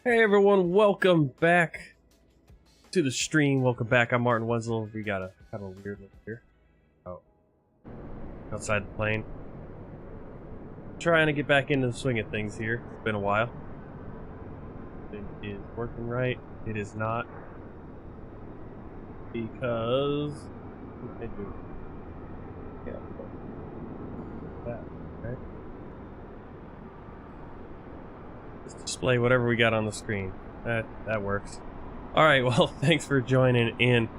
Hey everyone, welcome back to the stream. Welcome back. I'm Martin Wenzel. We got a kind of weird look here. Oh, outside the plane. Trying to get back into the swing of things here. It's been a while. It is working right. It is not. Because what did I do? Yeah, that, right? Just display whatever we got on the screen. That works. Alright, well, thanks for joining in.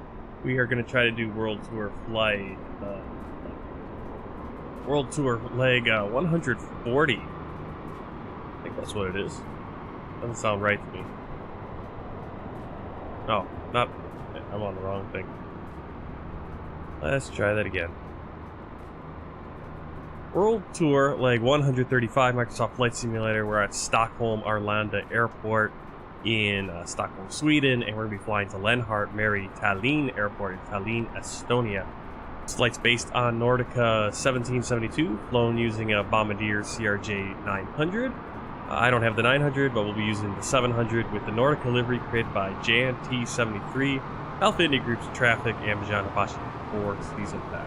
We are going to try to do World Tour Flight. World Tour Leg 140. I think that's what it is. Doesn't sound right to me. Oh, not... I'm on the wrong thing. Let's try that again. World Tour Leg 135 Microsoft Flight Simulator. We're at Stockholm Arlanda Airport in Stockholm, Sweden, and we're going to be flying to Lenhart Meri Tallinn Airport in Tallinn, Estonia. This flight's based on Nordica 1772, flown using a Bombardier CRJ-900. I don't have the 900, but we'll be using the 700 with the Nordica livery created by JNT73, Alpha India Group's Traffic, Amazon Habashi for season pack.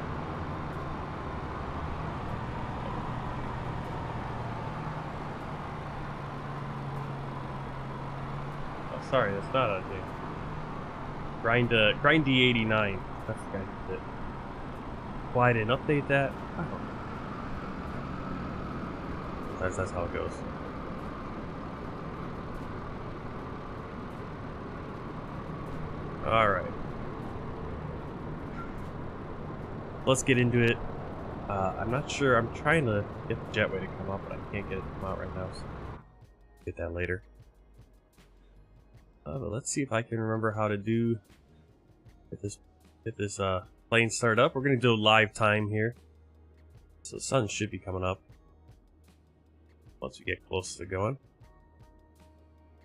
Sorry, that's not a thing. Grind D89. That's the guy who did it. Why I didn't update that? I don't know. Sometimes that's how it goes. Alright. Let's get into it. I'm not sure. I'm trying to get the jetway to come up, but I can't get it to come out right now, so get that later. But let's see if I can remember how to do get this plane start up. We're gonna do live time here, so the sun should be coming up once we get close to going.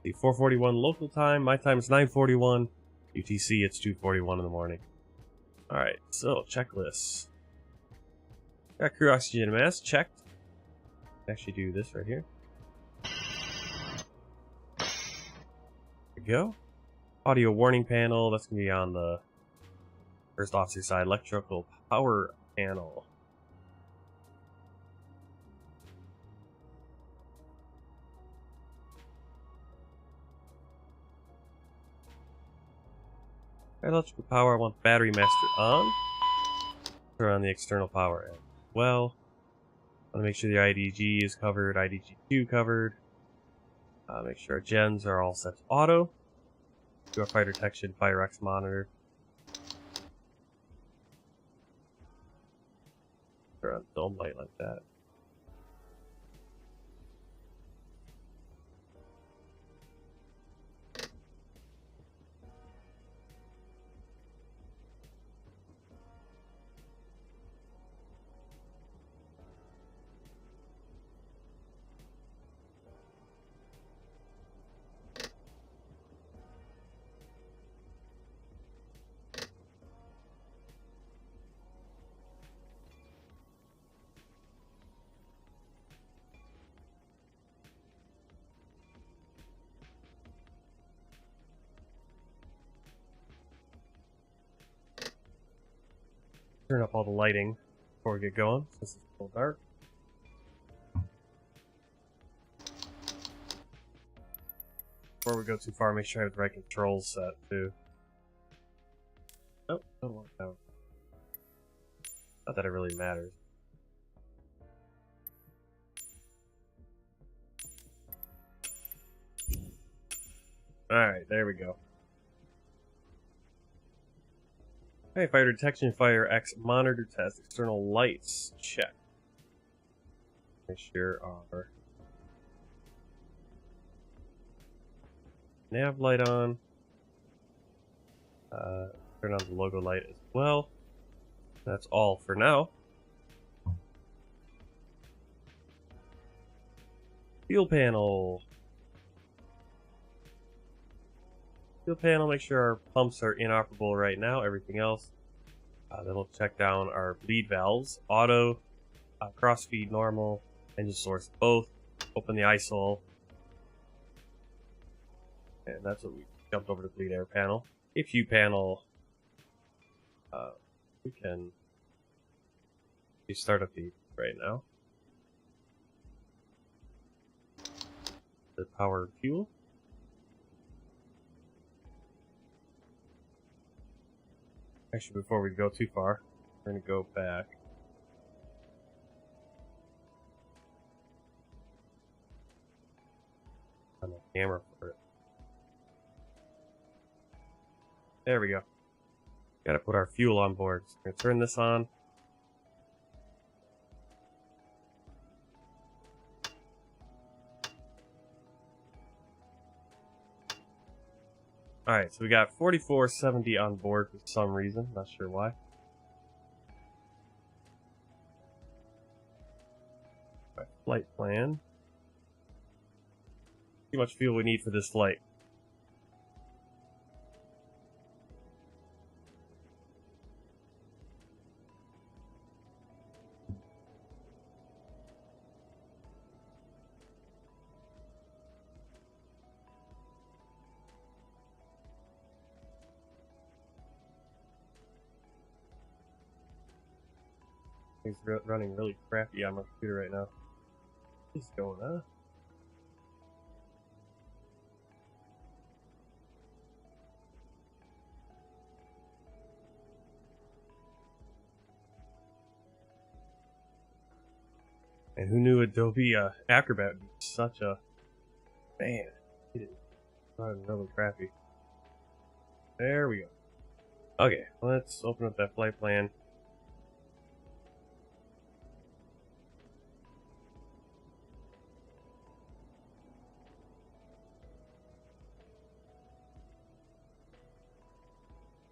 The 4:41 local time. My time is 9:41 UTC. It's 2:41 in the morning. All right, so checklists. Got crew oxygen mask checked. Actually, do this right here. Go. Audio warning panel, that's going to be on the first officer side. Electrical power panel. Electrical power, I want battery master on. Turn on the external power as well. I want to make sure the IDG is covered, IDG2 covered. Make sure our gens are all set to auto. Do our fighter detection, fire X monitor. Turn on dome light like that. Turn up all the lighting before we get going, since it's still dark. Before we go too far, make sure I have the right controls set too. Oh, don't want that. Not that it really matters. Alright, there we go. Okay, fighter detection, fire X monitor test, external lights check. Make sure our nav light on. Turn on the logo light as well. That's all for now. Fuel panel. Fuel panel, make sure our pumps are inoperable right now. Everything else. Then we'll check down our bleed valves. Auto, crossfeed normal, engine source both. Open the ISOL. And that's what we jumped over to bleed air panel. If you panel, we can start up the right now. The power and fuel. Actually, before we go too far, we're going to go back. On the camera for it. There we go. Gotta put our fuel on board. So we're gonna turn this on. Alright, so we got 4470 on board for some reason. Not sure why. Right, flight plan. See how much fuel we need for this flight. He's running really crappy on my computer right now. What's going on? And who knew Adobe Acrobat would be such a... Man, it is running really crappy. There we go. Okay, let's open up that flight plan.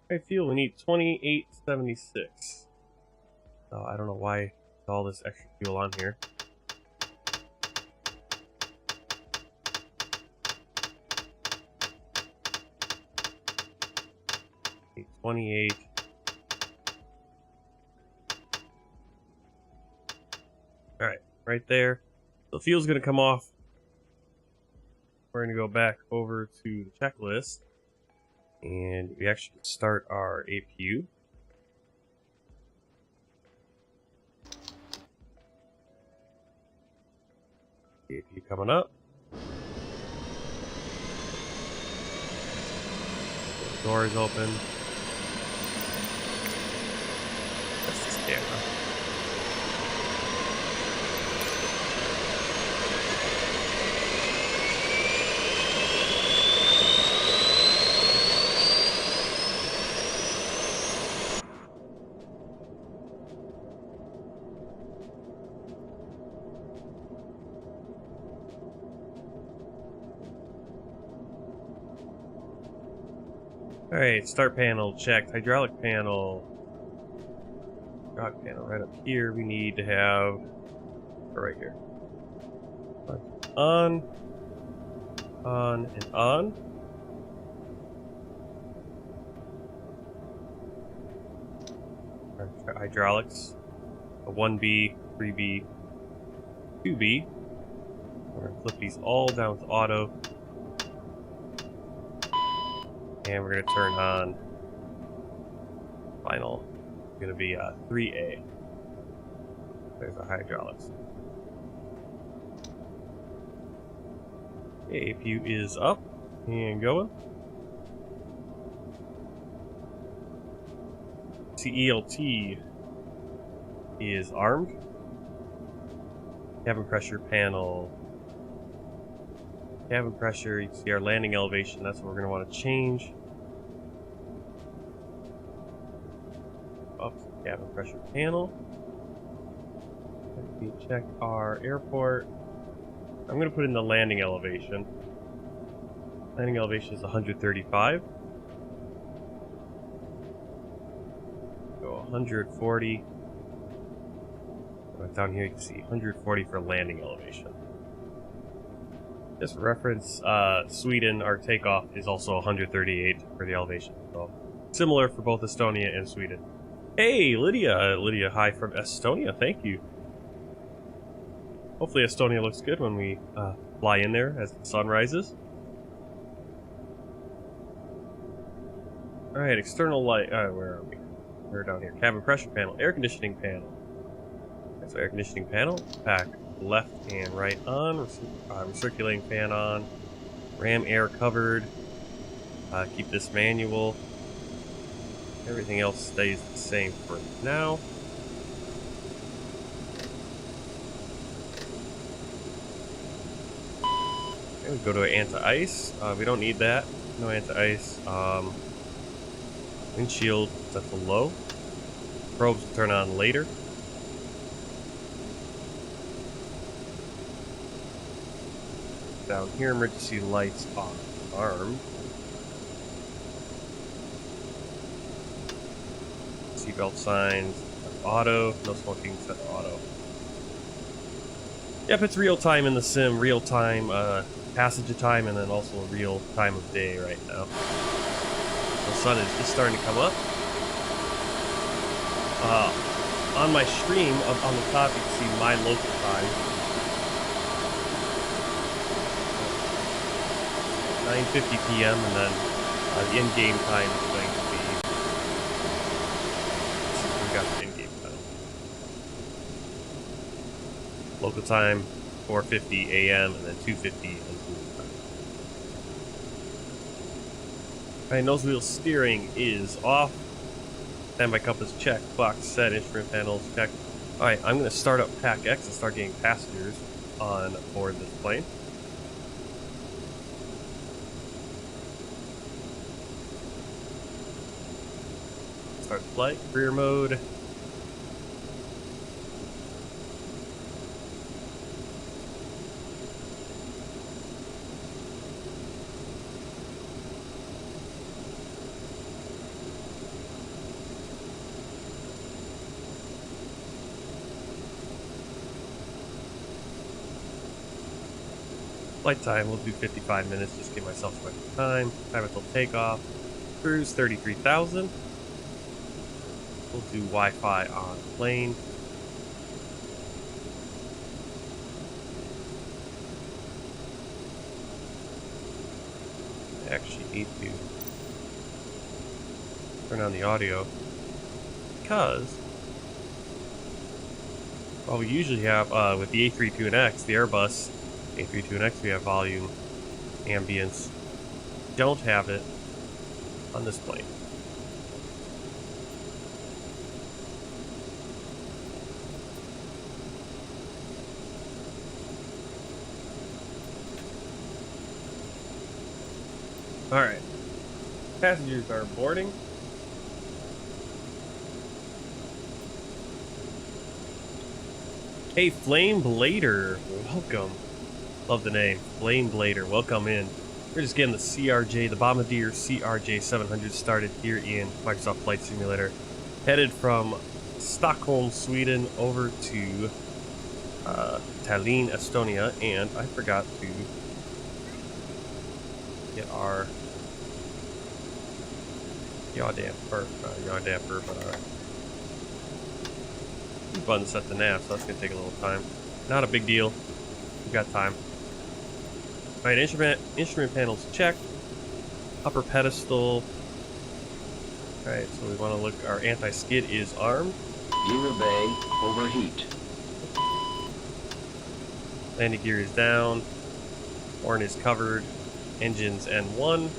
I feel we need 2876. Oh, I don't know why all this extra fuel on here. 28. Alright, right there. The fuel's going to come off. We're going to go back over to the checklist. And we actually start our APU. APU coming up. The door is open. That's this camera. Alright, start panel checked. Hydraulic panel. Hydraulic panel right up here. We need to have... right here. On, and on. Hydraulics. A 1B, 3B, 2B. We're going to flip these all down to auto. And we're going to turn on final. It's going to be 3A. There's our hydraulics. Okay, APU is up and going. CELT is armed. Cabin pressure panel. Cabin pressure, you can see our landing elevation, that's what we're going to want to change. Up to the cabin pressure panel. Let me check our airport. I'm going to put in the landing elevation. Landing elevation is 135. Go 140. Right down here you can see 140 for landing elevation. Just for reference, Sweden, our takeoff is also 138 for the elevation. So similar for both Estonia and Sweden. Hey, Lydia! Lydia, hi from Estonia. Thank you. Hopefully Estonia looks good when we fly in there as the sun rises. Alright, external light. Alright, where are we? We're down here. Cabin pressure panel, air conditioning panel. Okay, so air conditioning panel, pack left and right on, recirculating fan on, RAM air covered. Keep this manual. Everything else stays the same for now. Okay, we go to anti-ice. We don't need that. No anti-ice. Windshield set to low. Probes will turn on later. Down here, emergency lights on armed. Seatbelt signs, auto, no smoking, set to auto. Yep, it's real time in the sim, real time passage of time, and then also real time of day right now. The sun is just starting to come up. On my stream, up on the top, you can see my local time. 9:50 p.m. and then the in-game time is going to be. We got the in-game time. Local time 4:50 a.m. and then 2:50 and time. Alright, nose wheel steering is off. Standby compass check. Box set. Instrument panels check. Alright, I'm going to start up Pack X and start getting passengers on board this plane. Start flight, career mode. Flight time, we'll do 55 minutes, just give myself some extra time. Time until takeoff. Cruise 33,000. We'll do Wi-Fi on plane. I actually need to turn on the audio because, well, we usually have with the A32X, the Airbus A32X, we have volume ambience. Don't have it on this plane. Alright, passengers are boarding. Hey, Flame Blader, welcome. Love the name, Flame Blader, welcome in. We're just getting the CRJ, the Bombardier CRJ-700 started here in Microsoft Flight Simulator. Headed from Stockholm, Sweden over to Tallinn, Estonia, and I forgot to get our yaw damper, but our button set the nav, so that's gonna take a little time. Not a big deal. We've got time. Alright, instrument panels checked. Upper pedestal. Alright, so we want to look. Our anti-skid is armed. Gear bay overheat. Landing gear is down. Horn is covered. Engines N1.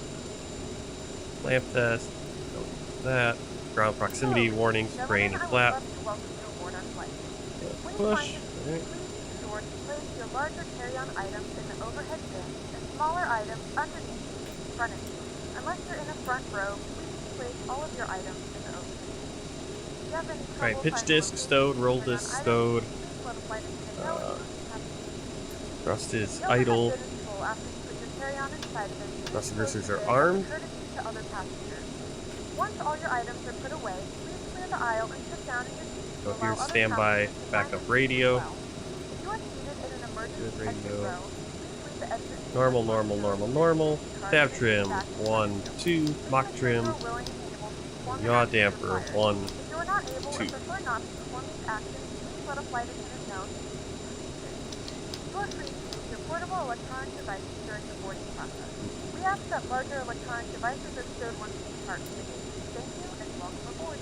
Lamp test. Don't do that. Ground proximity warnings. Brain and flap. Push. Alright. Place your larger carry-on items in the overhead bin and smaller items underneath in front of you. Unless you're in the front row, please place all of your items in the overhead bin. If you have any trouble Alright, pitch disc stowed, roll disc stowed. Thrust is idle. Thrust reversers are armed. Once all your items are put away, please clear the aisle and sit down in your seat. So here's standby backup radio. Good radio. Normal. Tab trim 1, 2. Mock trim. Yaw damper 1, 2. your portable electronic devices during the boarding process. We ask that larger electronic devices are stowed once you depart the gate. Thank you and welcome aboard.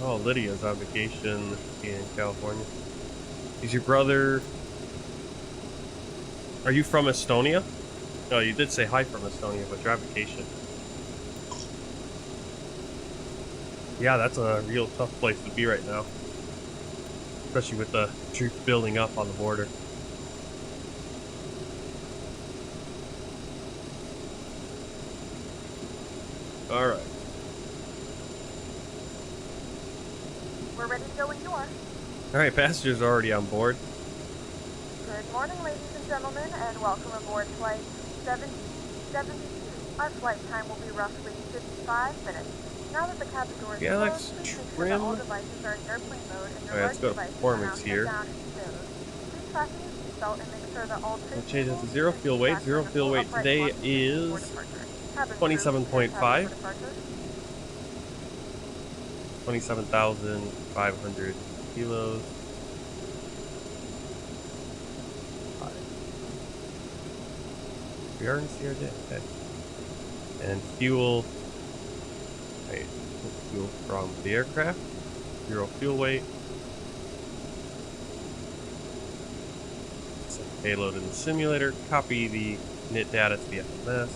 Oh, Lydia's on vacation in California. Is your brother... Are you from Estonia? No, you did say hi from Estonia, but you're on vacation. Yeah, that's a real tough place to be right now. Especially with the troops building up on the border. Alright. We're ready to go when you are. Alright, passengers are already on board. Good morning, ladies and gentlemen, and welcome aboard flight 7072. Our flight time will be roughly 55 minutes. Now that the cabin door is Galaxy closed, please make sure trim. that all devices are in airplane mode and your Alright, large let's go to devices are performance now here. shut down and stowed. Please fasten your seatbelt and make sure that all tray We'll change it to tables, zero seats, fuel and weight. back Zero on a fuel full weight upright today clock position before is departure. Cabin crew, 27.5. prepare for departure. 27,500 kilos. We are in CRJ, okay. And fuel. Right, fuel from the aircraft. Zero fuel weight. Set the payload in the simulator. Copy the init data to the FMS.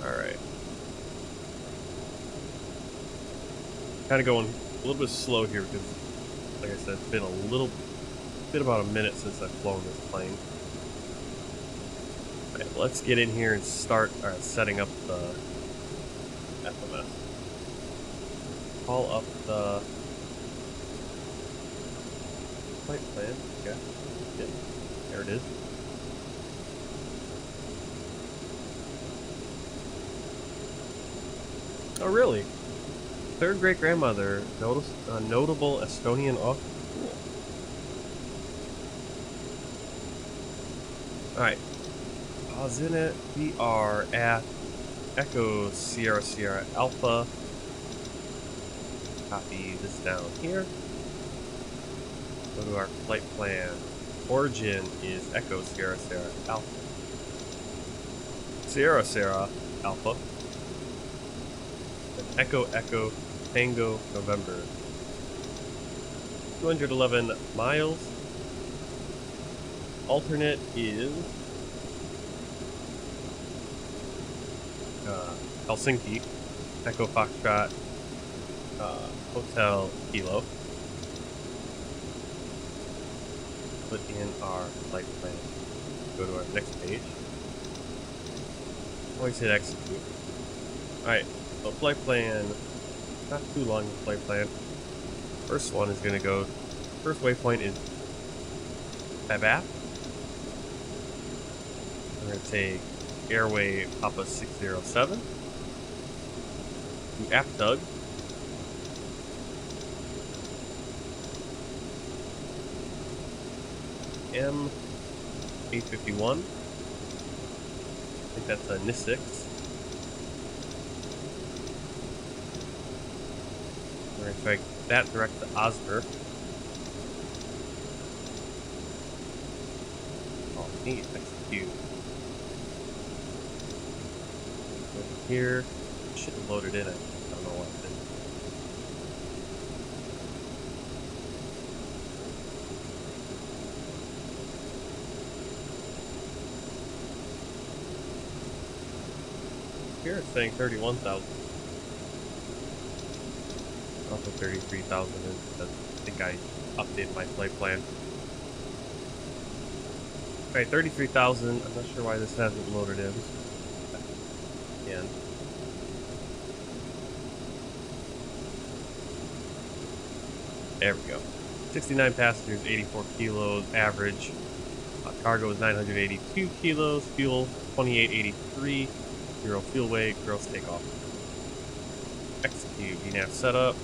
Alright. Kind of going a little bit slow here because, like I said, it's been about a minute since I've flown this plane. Alright, let's get in here and start setting up the FMS. Call up the flight plan. Okay. Yep. There it is. Oh, really? Third great grandmother, notable Estonian author. Cool. Alright. Pause in it. We are at Echo Sierra Alpha. Copy this down here. Go to our flight plan. Origin is Echo Sierra Alpha. Sierra Alpha. And Echo Tango November. 211 miles. Alternate is Helsinki. Echo Foxtrot Hotel Kilo. Put in our flight plan. Go to our next page. Always hit execute. Alright, so flight plan, not too long of a flight plan. First one is going to go, first waypoint is Babap. We're going to take Airway Papa 607 to Aptug. M851. I think that's a NIS6. We're going to try that direct to Osmer. Oh, neat. Execute. Over here. Should have loaded in. I don't know what it did. Here it's saying 31,000. Also 33,000 is, I think I updated my flight plan. Alright, 33,000. I'm not sure why this hasn't loaded in. Again. There we go. 69 passengers, 84 kilos average. Cargo is 982 kilos. Fuel 2883. 0 fuel weight. Gross takeoff. Execute. VNAV setup.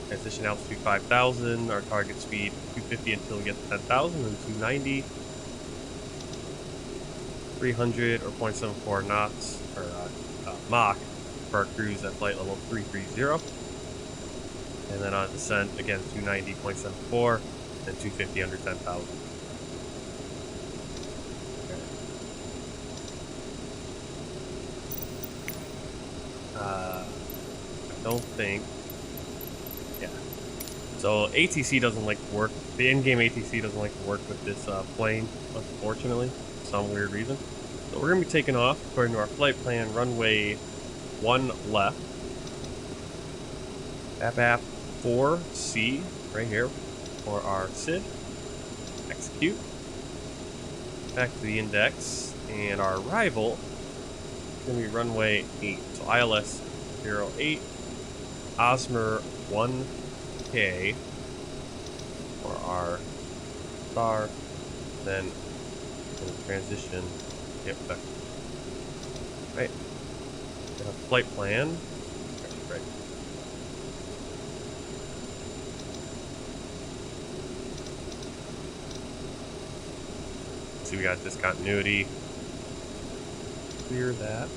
Transition altitude 5,000. Our target speed 250 until we get to 10,000 and 290. 300 or 0.74 knots or Mach for our cruise at flight level 330. And then on descent, again, 290.74 and 250 under 10,000. I don't think. Yeah. So ATC doesn't like to work. The in-game ATC doesn't like to work with this plane, unfortunately, for some weird reason. So we're going to be taking off according to our flight plan, runway 1 left. FAP 4C right here for our SID. Execute. Back to the index. And our arrival is going to be runway 8. So ILS 08. Osmer 1K for our star. Then we'll transition. Yep, back. Right. We have flight plan. Right. See, we got discontinuity. Clear that.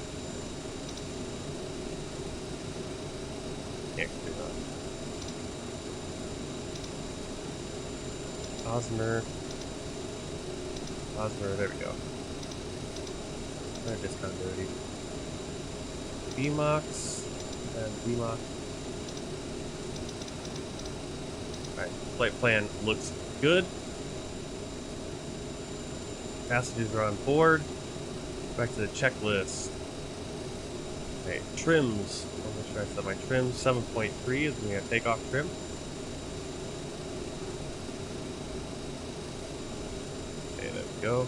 Can't clear that. Osmer, there we go. Discontinuity. VMOX and VMOX. Alright, flight plan looks good. Passengers are on board. Back to the checklist. Okay, trims. I'll make sure I set my trims. 7.3 is going to take off trim. Okay, there we go.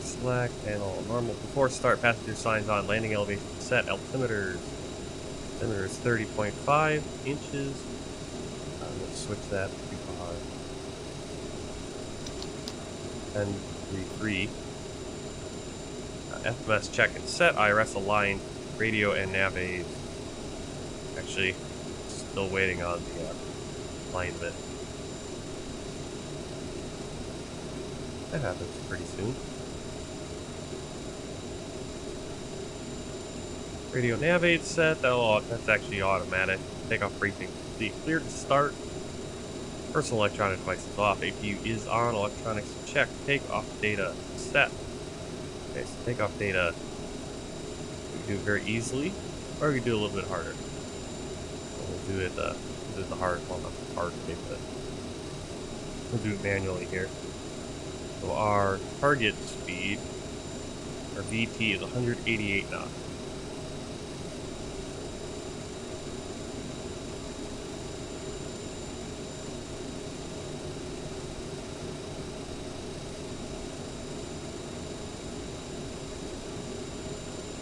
Select panel normal. Before start, passenger signs on. Landing elevation set. Altimeters. Altimeter is 30.5 inches. Let's switch that to 10.33. FMS check and set. IRS aligned. Radio and nav aids. Actually, still waiting on the alignment. That happens pretty soon. Radio nav aid set. That's actually automatic. Takeoff briefing complete. Clear to start. Personal electronic devices off. APU is on. Electronics check. Takeoff data set. Okay, so takeoff data. We can do it very easily, or we can do it a little bit harder. We'll do it the hard one. Not the hard way, but we'll do it manually here. So our target speed, our VT, is 188 knots.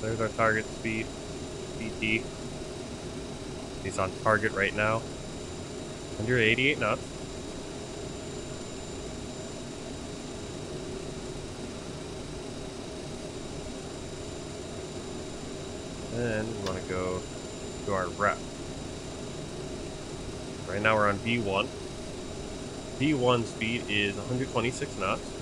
There's our target speed, VT. He's on target right now. 188 knots. Then we want to go to our rep. Right now we're on V1. V1 speed is 126 knots.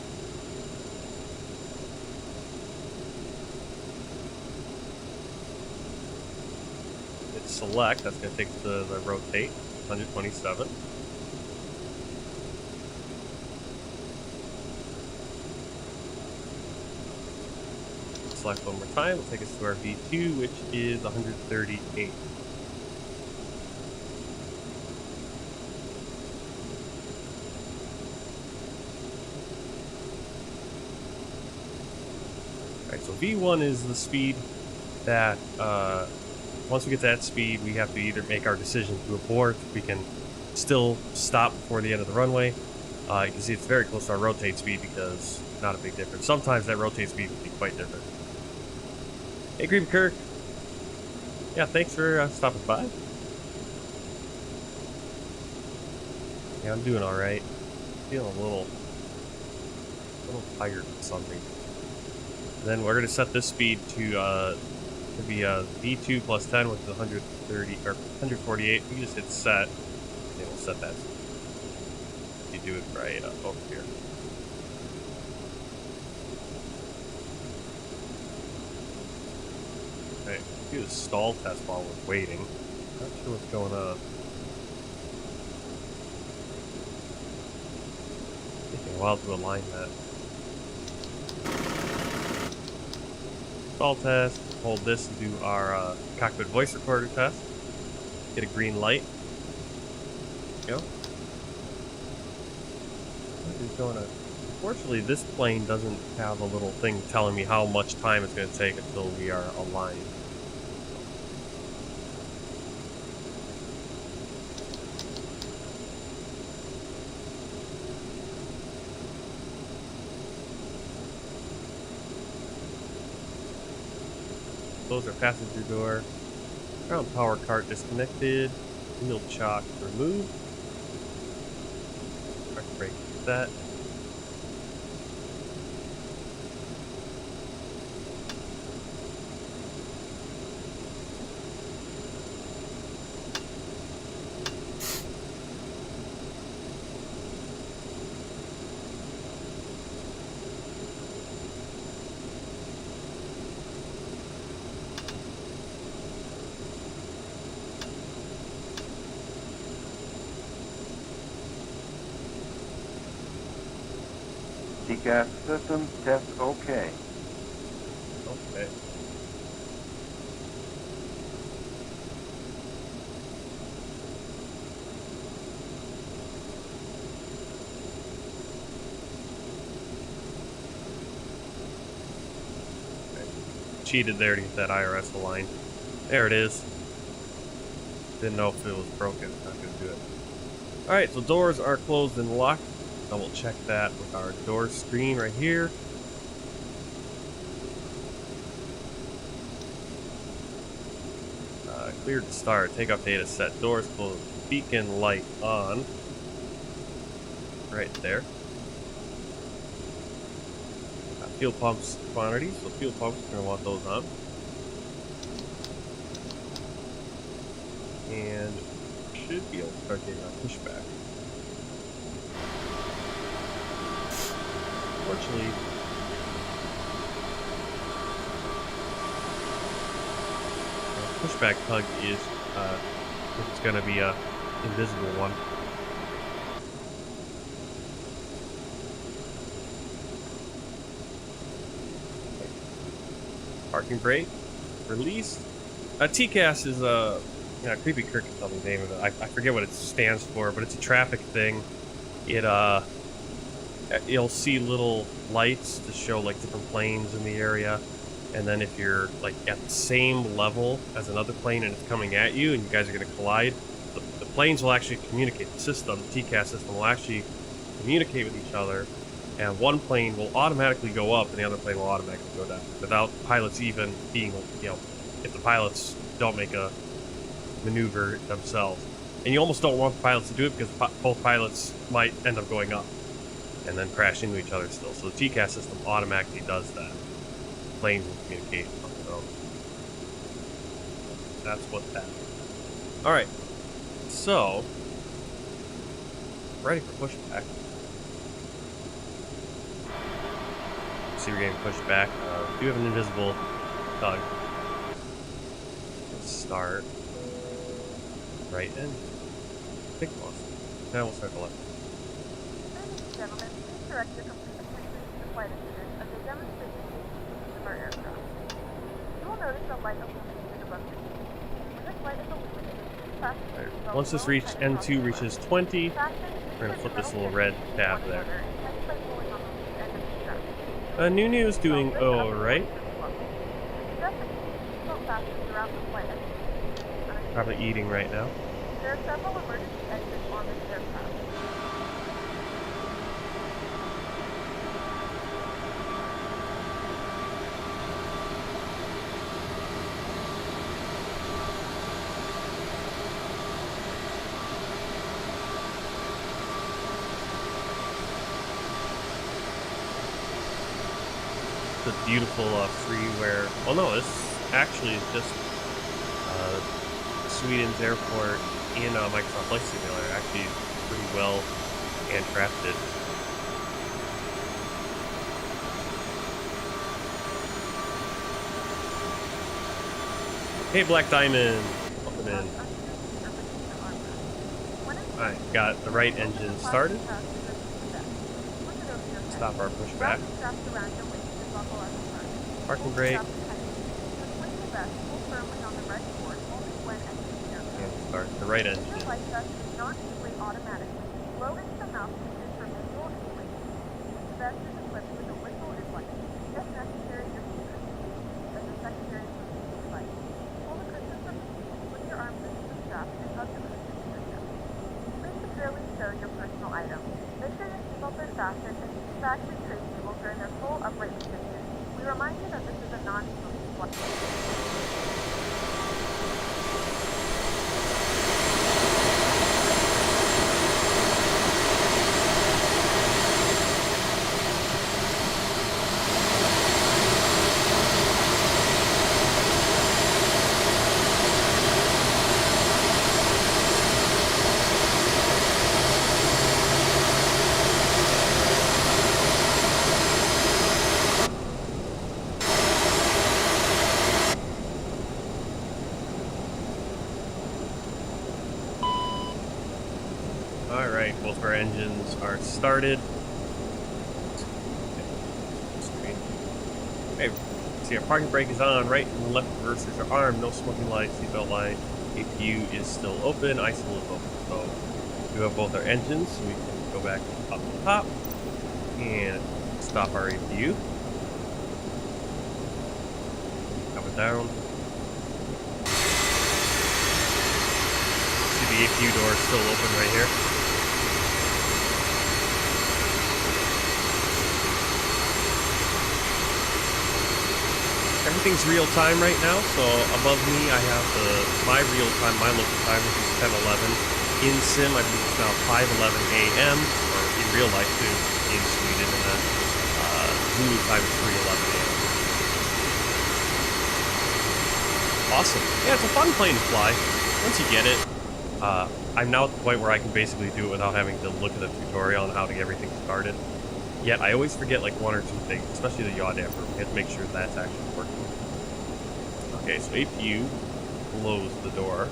Select, that's going to take the rotate, 127. Select one more time, it'll take us to our V2, which is 138. Alright, so V1 is the speed that, once we get to that speed, we have to either make our decision to abort. We can still stop before the end of the runway. You can see it's very close to our rotate speed because not a big difference. Sometimes that rotate speed will be quite different. Hey, Green Kirk. Yeah, thanks for stopping by. Yeah, I'm doing all right. Feeling a little tired for some reason. And then we're going to set this speed to be V2 plus 10, which is 130 or 148. You just hit set, and we'll set that. You do it right over here. Okay, do the stall test while we're waiting. Not sure what's going on. Taking a while to align that. Stall test. Hold this to do our cockpit voice recorder test. Get a green light. Go. What is going on? Unfortunately, this plane doesn't have a little thing telling me how much time it's going to take until we are aligned. Close our passenger door. Ground power cart disconnected. Wheel chock removed. Park brake set. TCAS system test okay. Okay. Cheated there to get that IRS aligned. There it is. Didn't know if it was broken. Not gonna do it. Alright, so doors are closed and locked. Double check that with our door screen right here. Cleared to start. Takeoff data set. Doors closed. Beacon light on. Right there. Fuel pumps quantities. So fuel pumps, we're going to want those on. And should be able to start getting our pushback. Unfortunately, the pushback tug is it's going to be a invisible one. Parking brake released. TCAS is a Creepy Kirk can tell me the name of it. I forget what it stands for, but it's a traffic thing. You'll see little lights to show like different planes in the area, and then if you're like at the same level as another plane and it's coming at you and you guys are going to collide, the planes will actually communicate. The system, the TCAS system, will actually communicate with each other, and one plane will automatically go up and the other plane will automatically go down without pilots even being, if the pilots don't make a maneuver themselves. And you almost don't want the pilots to do it because both pilots might end up going up and then crash into each other still. So the TCAS system automatically does that. Planes will communicate on their own. That's what that is. Alright. So, ready for pushback. See, we're getting pushed back. We do have an invisible tug. Let's start. Right end. Pick one. Now we'll start the left. Ladies and gentlemen, please direct your complete attention to the flight attendants as they demonstrate the safety of our aircraft. You will notice a light illuminated above your seat. When this light is illuminated, please fasten your seatbelt Once this N2 reaches 20, we're going to flip this little red tab there. Nunu is doing alright. Probably eating right now. There are several emergency exits on this aircraft. The beautiful freeware. Well, no, this actually is just Sweden's airport in Microsoft Flight Simulator. Actually, pretty well handcrafted. Hey, Black Diamond. Welcome in. Alright, got the right engine started. Stop our pushback. Parking brake. And start the right engine. Your personal items. Make sure your seatbelts are fastened and use factory tray cables are in their full upright position. We remind you that this is a non-smoking flight. Alright, both of our engines are started. Okay, see our parking brake is on, right and left reversers are armed, no smoking lights, seatbelt light, APU is still open, ISO is open. So we have both our engines, so we can go back up to the top and stop our APU. Up and down. See the APU door is still open right here. Everything's real time right now, so above me I have my real time, my local time, which is 10:11. In sim, I believe it's now 5:11 a.m. or in real life too, in Sweden, and then Zulu time is 3:11 a.m. Awesome. Yeah, it's a fun plane to fly. Once you get it, I'm now at the point where I can basically do it without having to look at the tutorial on how to get everything started. Yet I always forget like one or two things, especially the yaw damper. We have to make sure that's actually working. Okay, so APU, close the door,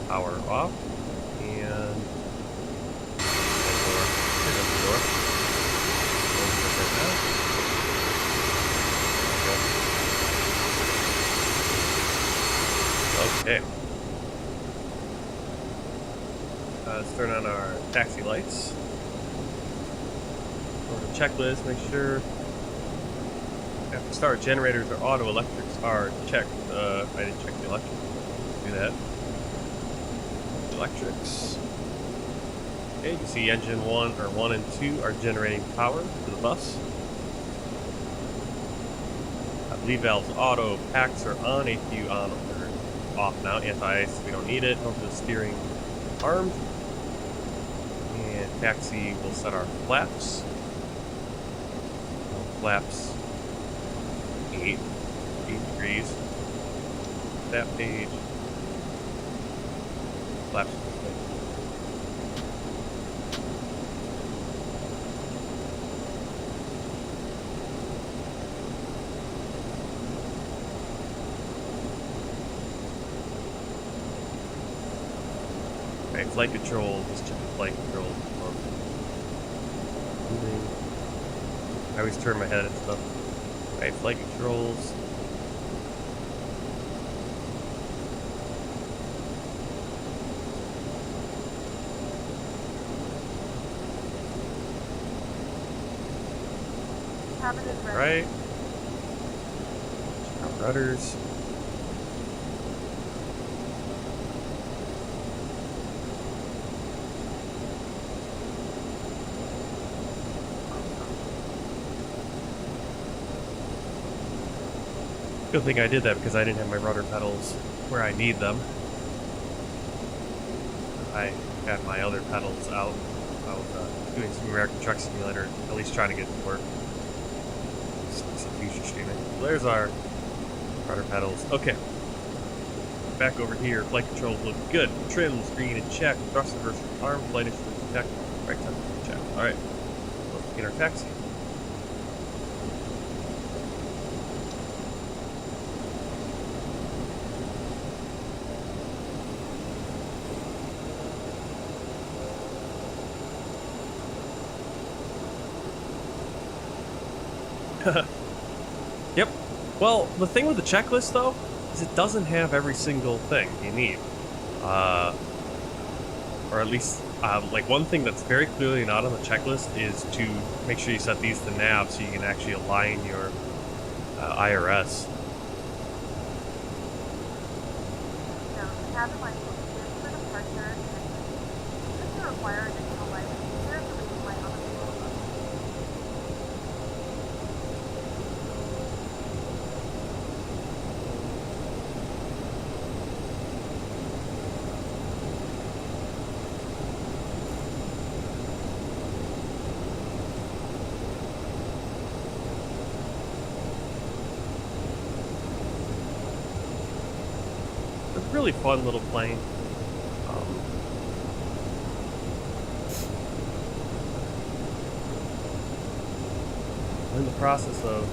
power off, and turn the door. Okay. Let's turn on our taxi lights. Go to checklist, make sure. After start, generators or auto electrics are checked. I didn't check the electrics. Do that. Electrics. Okay, you can see engine 1 and 2 are generating power to the bus. Lead valves auto, packs are on, APU on, or off now. Anti-ice, we don't need it. Over the steering armed. And taxi will set our flaps. Flaps 8 degrees. That page. Flaps. Okay, flight control. Let's check the flight control. I always turn my head and stuff. Okay, flight controls. Right. Check out rudders. Good thing I did that because I didn't have my rudder pedals where I need them. I had my other pedals out. I was doing some American Truck Simulator, at least trying to get it to work. Some future streaming. There's our rudder pedals. Okay. Back over here, flight controls look good. Trim, screen, and check. Thrust reverser, arm, flight instruments, check. Right temperature, check. Alright. Let's get our taxi. Yep. Well, the thing with the checklist, though, is it doesn't have every single thing you need. Or at least, like, one thing that's very clearly not on the checklist is to make sure you set these to nav so you can actually align your IRS. Now, the cabin light will be dim for departure and entry. If you require additional lighting, there is a reading light on the table above. It's a really fun little plane. We're in the process of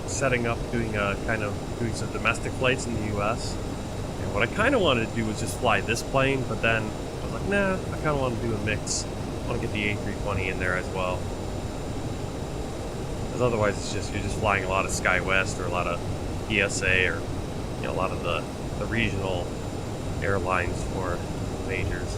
setting up doing some domestic flights in the U.S. And what I kind of wanted to do was just fly this plane, but then I was like, nah, I kind of want to do a mix. I want to get the A320 in there as well, because otherwise you're just flying a lot of SkyWest or a lot of ESA or a lot of the regional airlines for majors.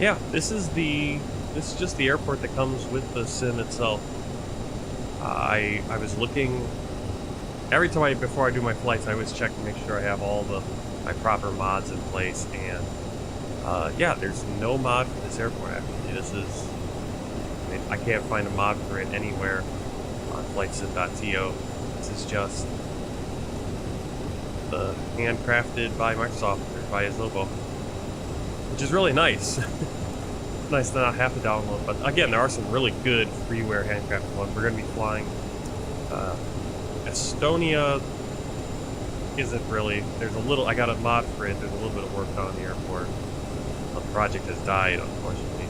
Yeah, this is just the airport that comes with the sim itself. I was looking every time before I do my flights. I always check to make sure I have all my proper mods in place, and yeah, there's no mod for this airport. Actually, I can't find a mod for it anywhere on flightsim.to. This is just the handcrafted by Microsoft or by Azobo, which is really nice. Nice to not have to download, but again, there are some really good freeware handcrafted ones. We're going to be flying Estonia. Isn't really. There's a little. I got a mod for it. There's a little bit of work done on the airport. The project has died, unfortunately.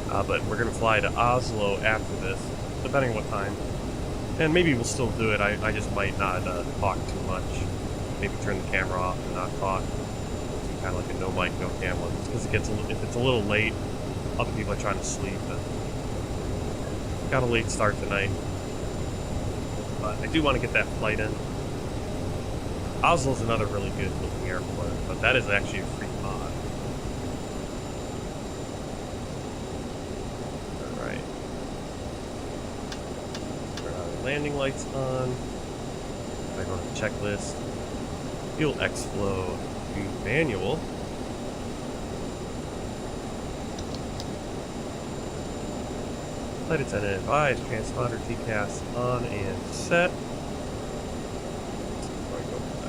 But we're going to fly to Oslo after this, depending on what time. And maybe we'll still do it. I just might not talk too much. Maybe turn the camera off and not talk. Kind of like a no mic, no camera. Because if it's a little late, other people are trying to sleep. And got a late start tonight. But I do want to get that flight in. Oslo's another really good looking airport, but that is actually a free mod. Alright. Turn our landing lights on. I go to the checklist. Fuel X-Flow to manual. Flight attendant advised, transponder TCAS on and set. Where do I go with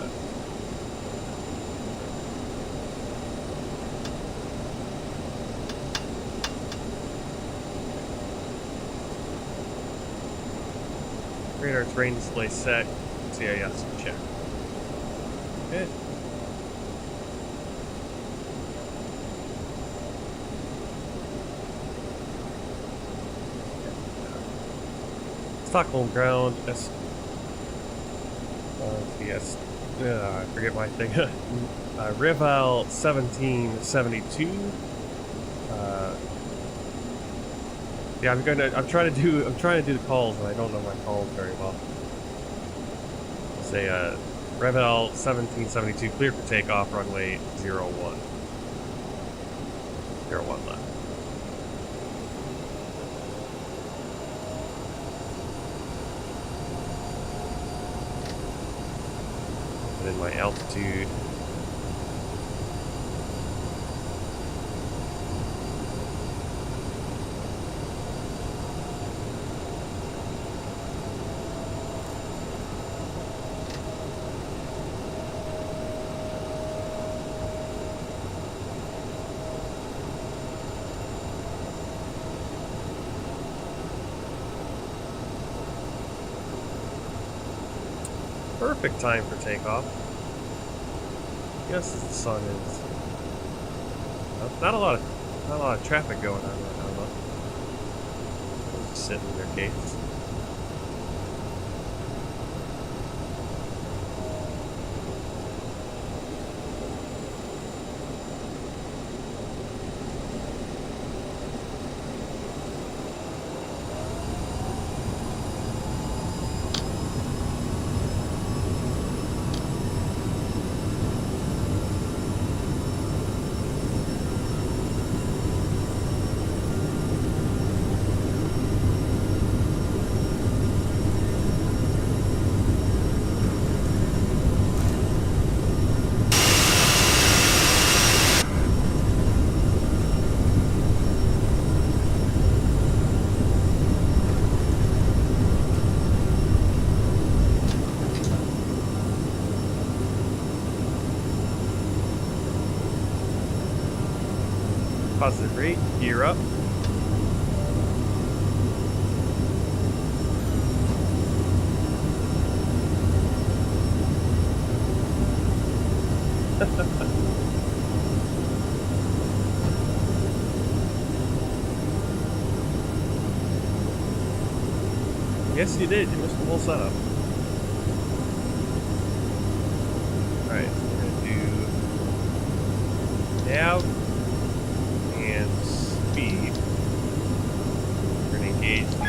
that? Radar terrain display set. CIS check. Okay. Stockholm ground. Yes. I forget my thing. Rival 1772. Yeah, I'm trying to do the calls, and I don't know my calls very well. I'll say Rival 1772, clear for takeoff, runway 01. 01 left. Put in my altitude. Perfect time for takeoff. Yes, the sun is not a lot of traffic going on right now, though. Just sitting in their gates. Positive rate, gear up. Yes, you did. You missed the whole setup. Alright, so we're going to do nav and speed. We're going to engage the...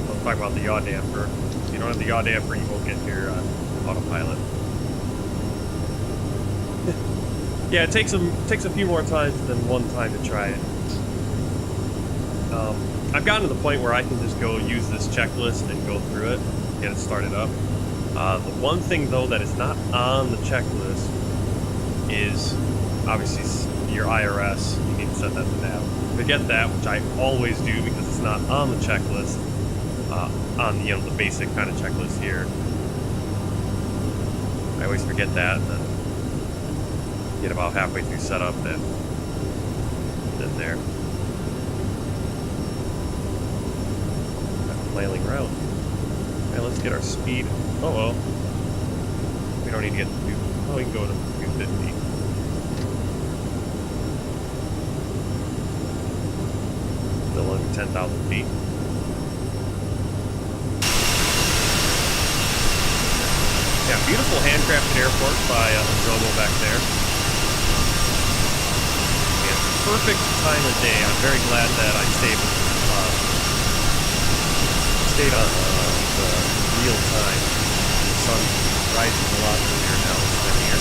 I'll talk about the yaw damper. If you don't have the yaw damper, you won't get your autopilot. Yeah, it takes a few more times than one time to try it. I've gotten to the point where I can just go use this checklist and go through it, get it started up. The one thing though that is not on the checklist is obviously your IRS. You need to set that to nav. Forget that, which I always do because it's not on the checklist. On the basic kind of checklist here. I always forget that, and then get about halfway through setup and then there. Flailing route. Okay, let's get our speed. Oh well. We don't need to get to we can go to 250. Still under 10,000 feet. Yeah, beautiful handcrafted airport by Zobo back there. Yeah, perfect time of day. I'm very glad that I stayed on the real time. The sun rises a lot earlier now than here.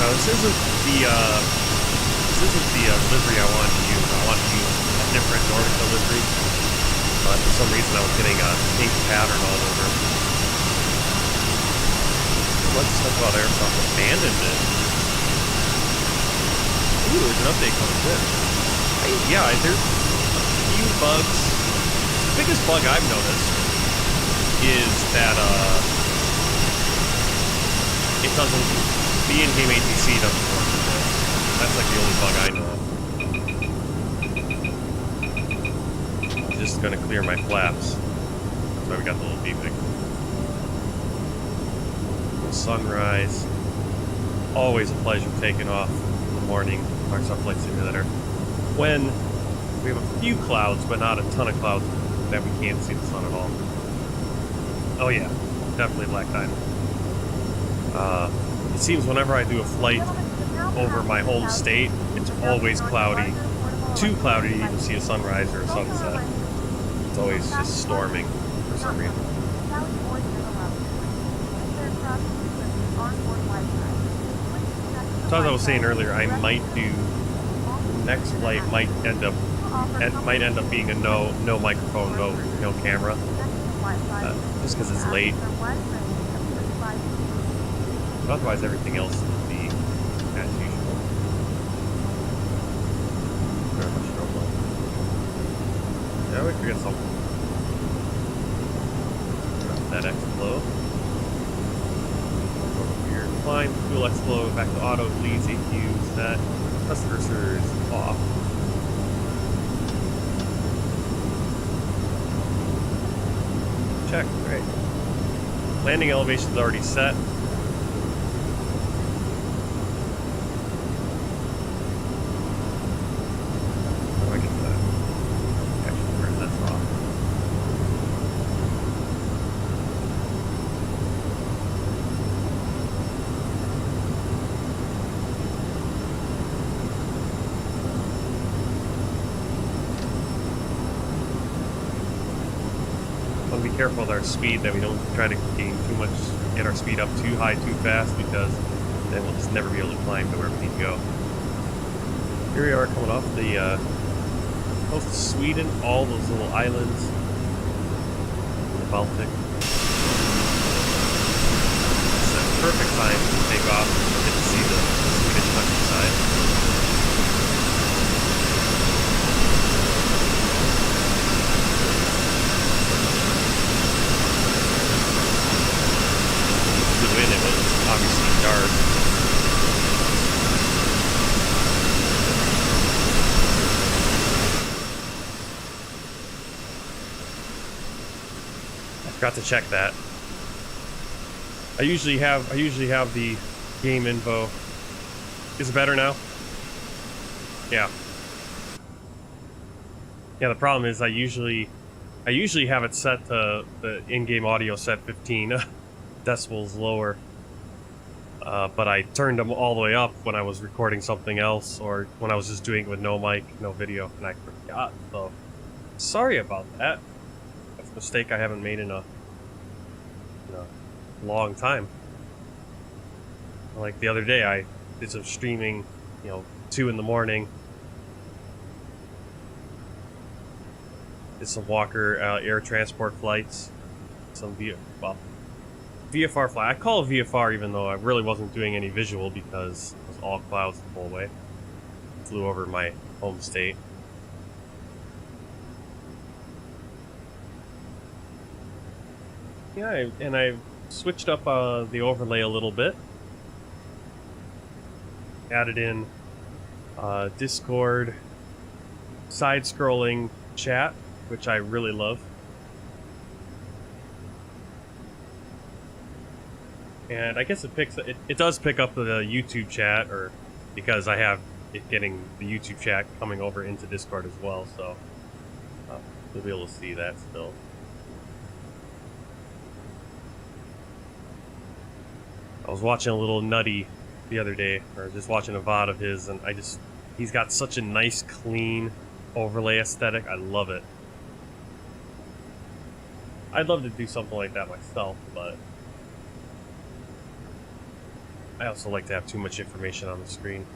Now this isn't the livery I wanted to use. I wanted to use a different Nordica livery. But for some reason I was getting a pink pattern all over. Let's talk about Aerosoft abandoned it. Ooh, there's an update coming soon. Yeah, there's a few bugs. The biggest bug I've noticed is that it doesn't. The in-game ATC doesn't work with this. That's like the only bug I know of. I'm just gonna clear my flaps. That's why we got the little beeping. Sunrise. Always a pleasure taking off in the morning. Microsoft Flight Simulator. When we have a few clouds, but not a ton of clouds that we can't see the sun at all. Oh yeah, definitely black diamond. It seems whenever I do a flight over my home state, it's always cloudy. Too cloudy to even see a sunrise or a sunset. It's always just storming for some reason. So as I was saying earlier, I might do next flight might end up being a no microphone, no camera, just because it's late. But otherwise, everything else will be as usual. Very much trouble. Yeah, we forget something. That X-Flow. Over here, climb, fuel X-Flow, back to auto, please. If you use that. Press the cursor is off. check. Great. Landing elevation is already set. How do I get to that? Actually, where that's off. Want to be careful with our speed, that we don't try to gain too much, get our speed up too high too fast, because then we'll just never be able to climb to where we need to go. Here we are coming off the coast of Sweden, all those little islands in the Baltic. It's a perfect time to take off and get to see the Swedish countryside. It was obviously dark. I forgot to check that. I usually have the game info. Is it better now? Yeah. Yeah, the problem is I usually have it set to the in-game audio set 15 decibels lower. But I turned them all the way up when I was recording something else, or when I was just doing it with no mic, no video, and I forgot. So, sorry about that. That's a mistake I haven't made in a long time. Like the other day, I did some streaming, 2 in the morning. Did some Walker air transport flights, some VFR flight. I call it VFR even though I really wasn't doing any visual because it was all clouds the whole way. Flew over my home state. Yeah, and I switched up the overlay a little bit. Added in Discord side-scrolling chat, which I really love. And I guess it does pick up the YouTube chat, or because I have it getting the YouTube chat coming over into Discord as well, so you'll be able to see that still. I was watching a little Nutty the other day, or just watching a VOD of his, and he's got such a nice, clean overlay aesthetic. I love it. I'd love to do something like that myself, but I also like to have too much information on the screen.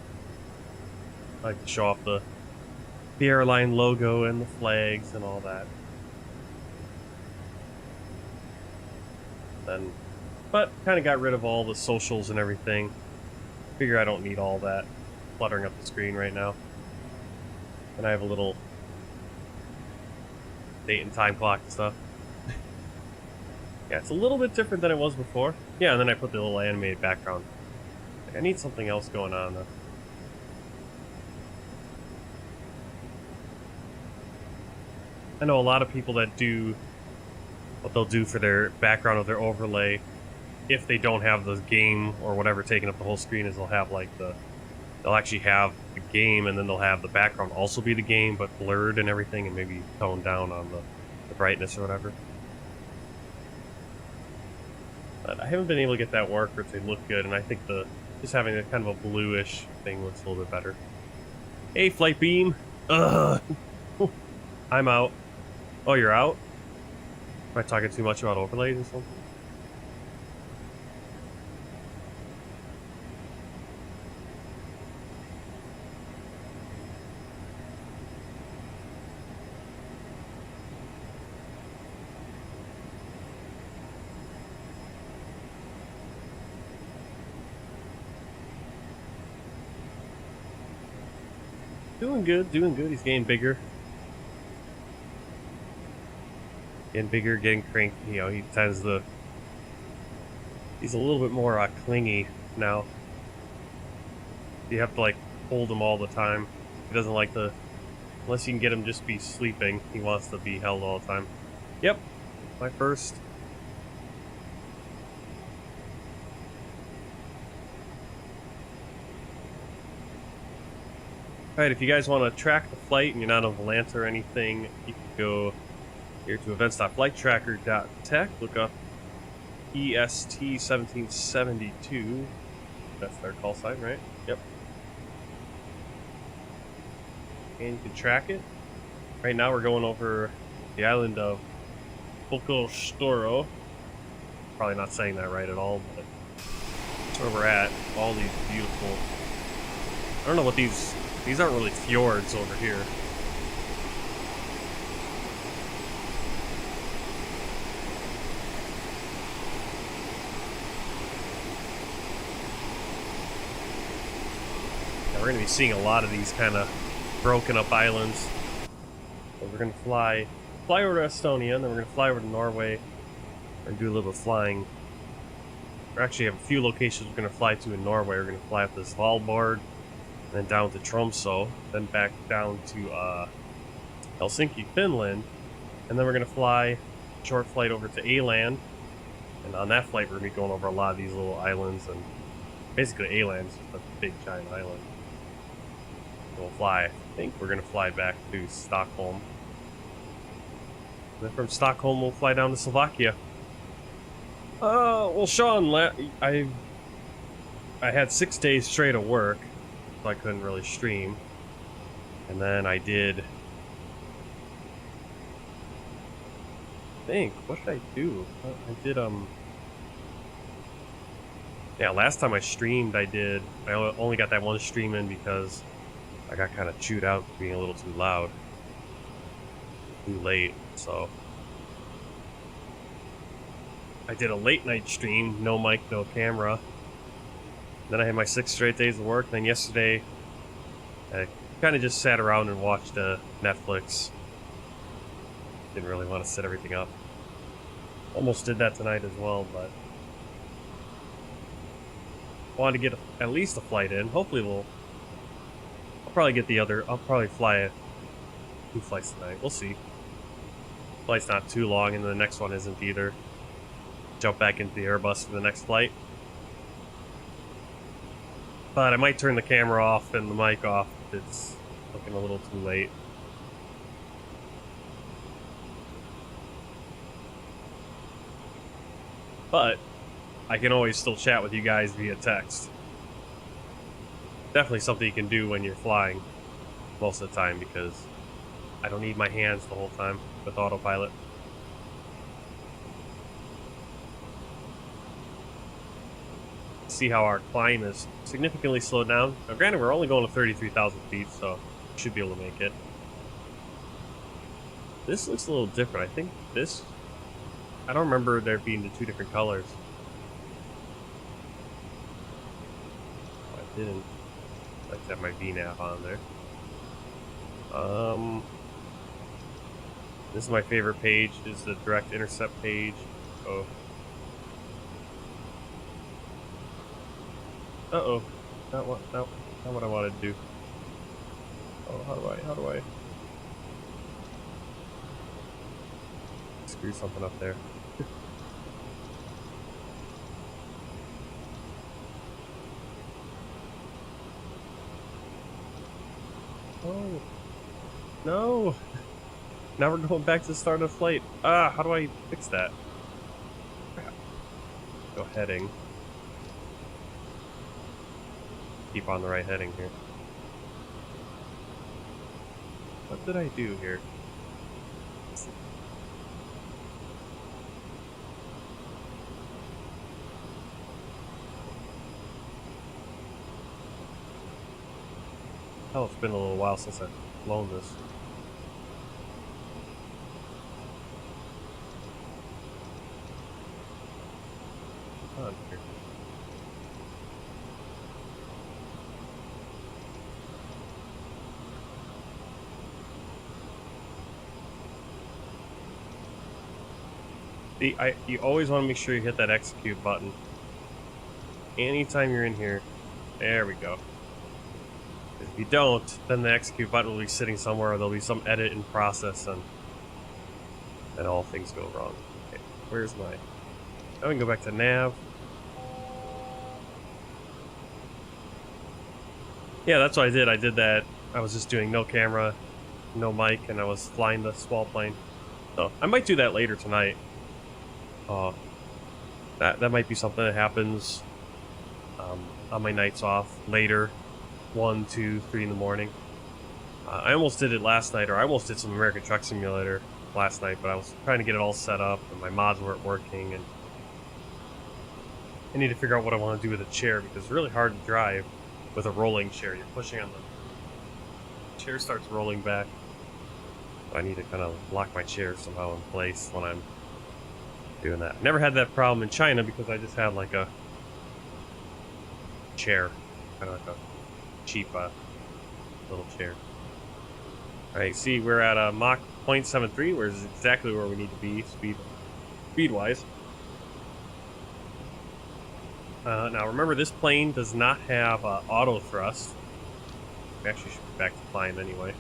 I like to show off the airline logo and the flags and all that. But kind of got rid of all the socials and everything. Figure I don't need all that cluttering up the screen right now. And I have a little date and time clock and stuff. Yeah, it's a little bit different than it was before. Yeah, and then I put the little animated background. I need something else going on though. I know a lot of people that do what they'll do for their background of their overlay, if they don't have the game or whatever taking up the whole screen, is they'll have like they'll actually have the game and then they'll have the background also be the game but blurred and everything, and maybe toned down on the brightness or whatever. But I haven't been able to get that work or to look good, and I think just having a kind of a bluish thing looks a little bit better. Hey, Flight Beam! Ugh! I'm out. Oh, you're out? Am I talking too much about overlays or something? Doing good, doing good. He's getting bigger. Getting bigger, getting cranky. He tends to... He's a little bit more clingy now. You have to, like, hold him all the time. He doesn't like to... Unless you can get him just be sleeping, he wants to be held all the time. Yep. My first Alright, if you guys want to track the flight and you're not on Volanta or anything, you can go here to events.flighttracker.tech, look up EST 1772. That's their call sign, right? Yep. And you can track it. Right now we're going over the island of Storo. Probably not saying that right at all, but that's where we're at. All these beautiful... I don't know what these aren't really fjords over here. Yeah, we're going to be seeing a lot of these kind of broken up islands. So we're going to fly over to Estonia, and then we're going to fly over to Norway and do a little bit of flying. We actually have a few locations we're going to fly to in Norway. We're going to fly up to Svalbard, then down to Tromsø, then back down to Helsinki, Finland, and then we're going to fly a short flight over to Åland, and on that flight we're going to be going over a lot of these little islands, and basically Åland's just a big giant island. We'll fly, I think we're going to fly back to Stockholm, and then from Stockholm we'll fly down to Slovakia. Well, Sean, I had 6 days straight of work, so I couldn't really stream. And then I did... what did I do? I did, yeah, last time I streamed, I only got that one stream in because I got kind of chewed out being a little too loud. Too late, so... I did a late night stream, no mic, no camera. Then I had my 6 straight days of work. Then yesterday, I kind of just sat around and watched Netflix. Didn't really want to set everything up. Almost did that tonight as well, but wanted to get at least a flight in. Hopefully I'll probably get I'll probably fly 2 flights tonight. We'll see. Flight's not too long, and the next one isn't either. Jump back into the Airbus for the next flight. But I might turn the camera off and the mic off if it's looking a little too late. But I can always still chat with you guys via text. Definitely something you can do when you're flying most of the time, because I don't need my hands the whole time with autopilot. See how our climb is significantly slowed down. Now granted, we're only going to 33,000 feet, so we should be able to make it. This looks a little different. I think this... I don't remember there being the 2 different colors. I didn't. I have my VNAV on there. This is my favorite page, is the direct intercept page. Oh. Uh-oh. Not what I wanted to do. Oh, how do I screw something up there? Oh. No! Now we're going back to the start of the flight. Ah, how do I fix that? Go heading. Keep on the right heading here. What did I do here? Oh, it's been a little while since I've flown this. On here. You always want to make sure you hit that execute button. Anytime you're in here. There we go. If you don't, then the execute button will be sitting somewhere, or there'll be some edit in process, and all things go wrong. Okay, where's my... Now we can go back to nav. Yeah, that's what I did. I did that I was just doing no camera, no mic, and I was flying the small plane. So I might do that later tonight. That might be something that happens on my nights off later, 1, 2, 3 in the morning. I almost did it last night, or I almost did some American Truck Simulator last night, but I was trying to get it all set up, and my mods weren't working, and I need to figure out what I want to do with a chair, because it's really hard to drive with a rolling chair. You're pushing on the chair, starts rolling back. So I need to kind of lock my chair somehow in place when I'm doing that. Never had that problem in China because I just had like a chair, kind of like a cheap little chair. Alright, see, we're at a Mach 0.73, which is exactly where we need to be speed-wise. Now remember, this plane does not have auto thrust. We actually should be back to climb anyway.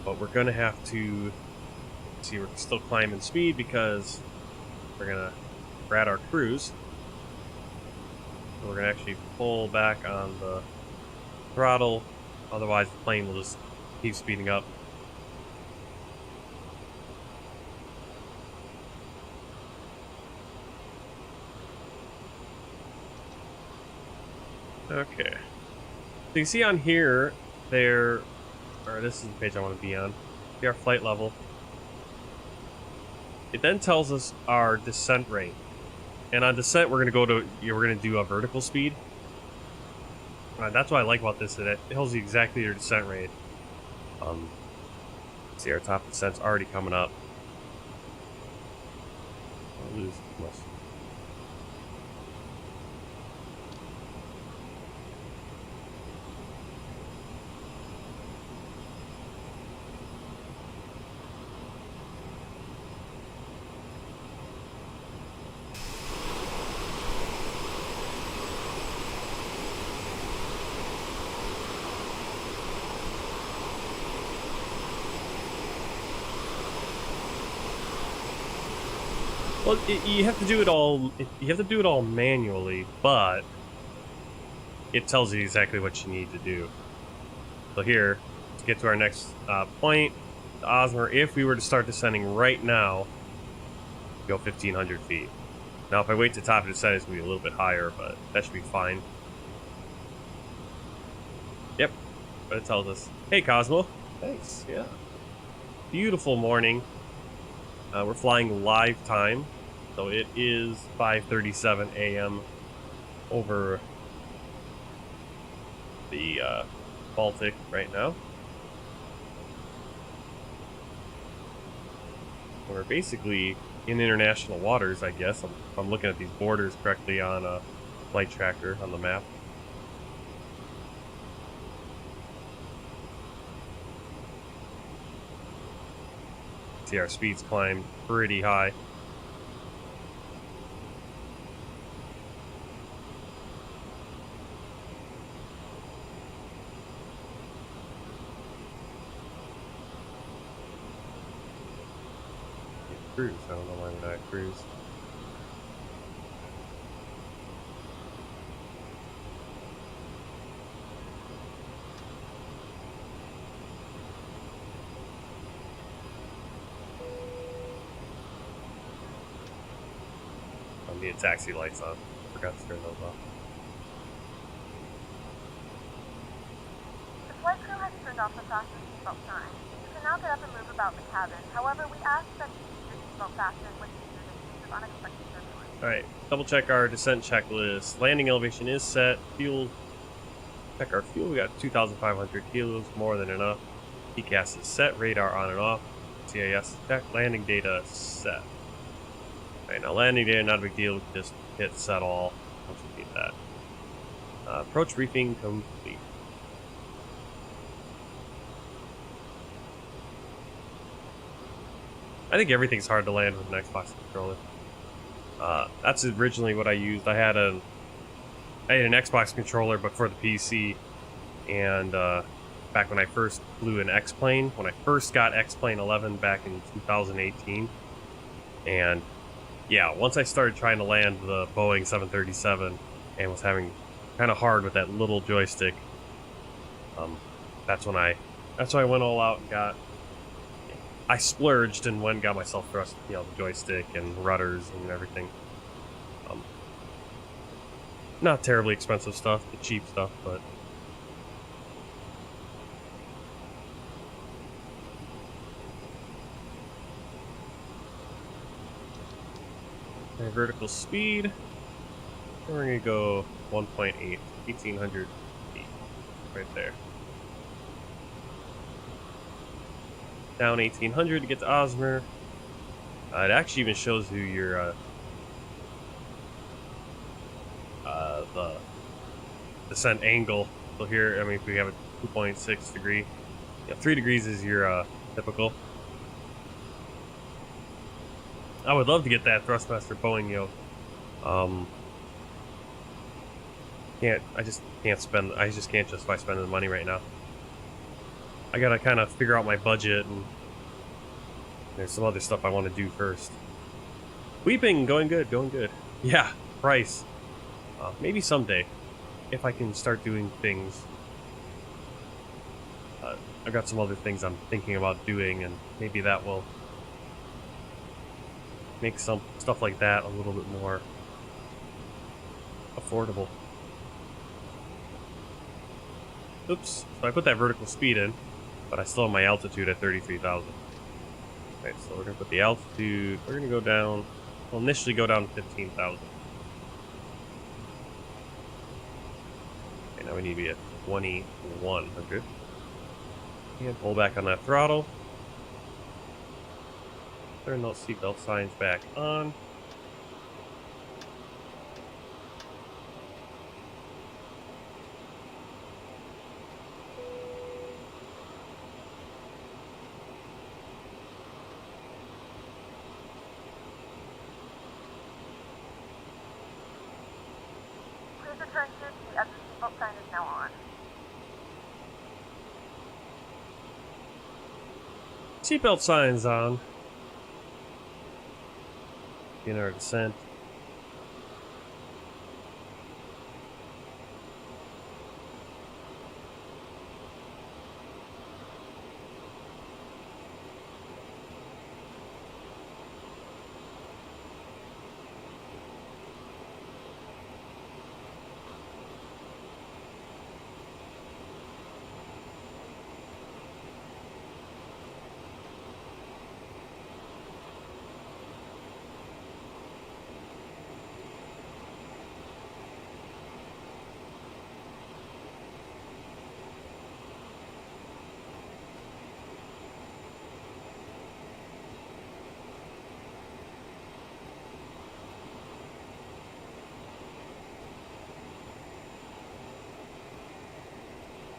But we're going to have to see, we're still climbing speed because we're at our cruise. So we're going to actually pull back on the throttle, otherwise the plane will just keep speeding up. Okay. So you see on here, or this is the page I want to be on. See our flight level. It then tells us our descent rate. And on descent, we're going to do a vertical speed. That's what I like about this. It tells you exactly your descent rate. See, our top descent's already coming up. I'll lose much. Well, you have to do it all. You have to do it all manually, but it tells you exactly what you need to do. So here, to get to our next point, the Osmer, if we were to start descending right now, go 1,500 feet. Now, if I wait to top of descent, it's going to be a little bit higher, but that should be fine. Yep, but it tells us, hey, Cosmo. Thanks, yeah. Beautiful morning. We're flying live time, so it is 5:37 a.m. over the Baltic right now. We're basically in international waters, I guess. If I'm looking at these borders correctly on a flight tracker on the map. See, our speeds climb pretty high. Cruise. I don't know why we're not cruise. The taxi lights on. Forgot to turn those off. The flight crew has turned off the fasten seatbelt sign. You can now get up and move about the cabin. However, we ask that you keep your seatbelt fastened when using the case of unexpected turbulence. Alright, double check our descent checklist. Landing elevation is set. Fuel. Check our fuel. We got 2,500 kilos, more than enough. PCAS is set. Radar on and off. CIS check. Landing data set. Alright, now landing data, not a big deal. We can just hit set all once we need that. Approach briefing complete. I think everything's hard to land with an Xbox controller. That's originally what I used. I had an Xbox controller, but for the PC. And back when I first flew an X-Plane, when I first got X-Plane 11 back in 2018. And yeah, once I started trying to land the Boeing 737 and was having kind of hard with that little joystick. That's when I went all out and I splurged and went and got myself the joystick and rudders and everything. Not terribly expensive stuff, the cheap stuff, but our vertical speed, we're gonna go 1.8, 1800 feet, right there. Down 1800 to get to Osmer. It actually even shows you your the descent angle. So here, I mean, if we have a 2.6 degree, 3 degrees is your typical. I would love to get that Thrustmaster Boeing yoke. I just can't justify spending the money right now. I gotta kind of figure out my budget, and there's some other stuff I want to do first. Weeping, going good, going good. Yeah, price. Maybe someday, if I can start doing things. I've got some other things I'm thinking about doing, and maybe that will make some stuff like that a little bit more affordable. Oops, so I put that vertical speed in, but I still have my altitude at 33,000. Okay, so we're gonna put the altitude, we're gonna go down, we'll initially go down to 15,000. Okay, now we need to be at 2100. And pull back on that throttle. Turn those seatbelt signs back on. Please return to your seat as the seatbelt sign is now on. Seatbelt signs on. In our descent.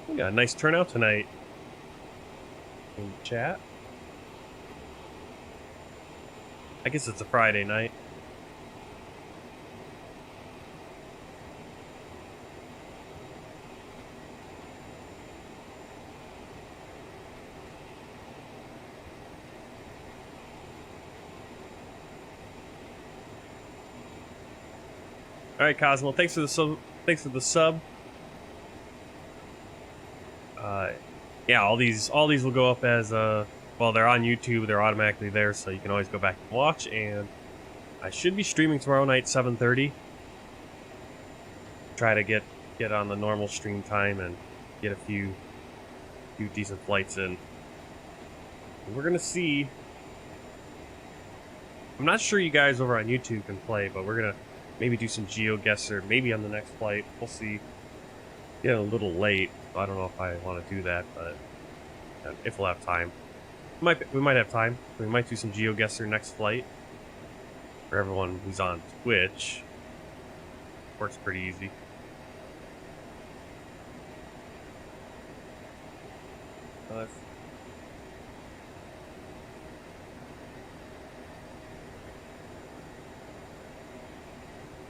We got a nice turnout tonight in chat. I guess it's a Friday night. All right, Cosmo. Thanks for the sub. Thanks for the sub. Yeah, all these will go up as well, they're on YouTube, they're automatically there, so you can always go back and watch. And I should be streaming tomorrow night 7:30. Try to get on the normal stream time and get a few decent flights in. And we're gonna see. I'm not sure you guys over on YouTube can play, but we're gonna maybe do some GeoGuessr, maybe on the next flight. We'll see. Getting a little late, so I don't know if I want to do that, but if we'll have time. We might have time. We might do some GeoGuessr next flight. For everyone who's on Twitch. Works pretty easy.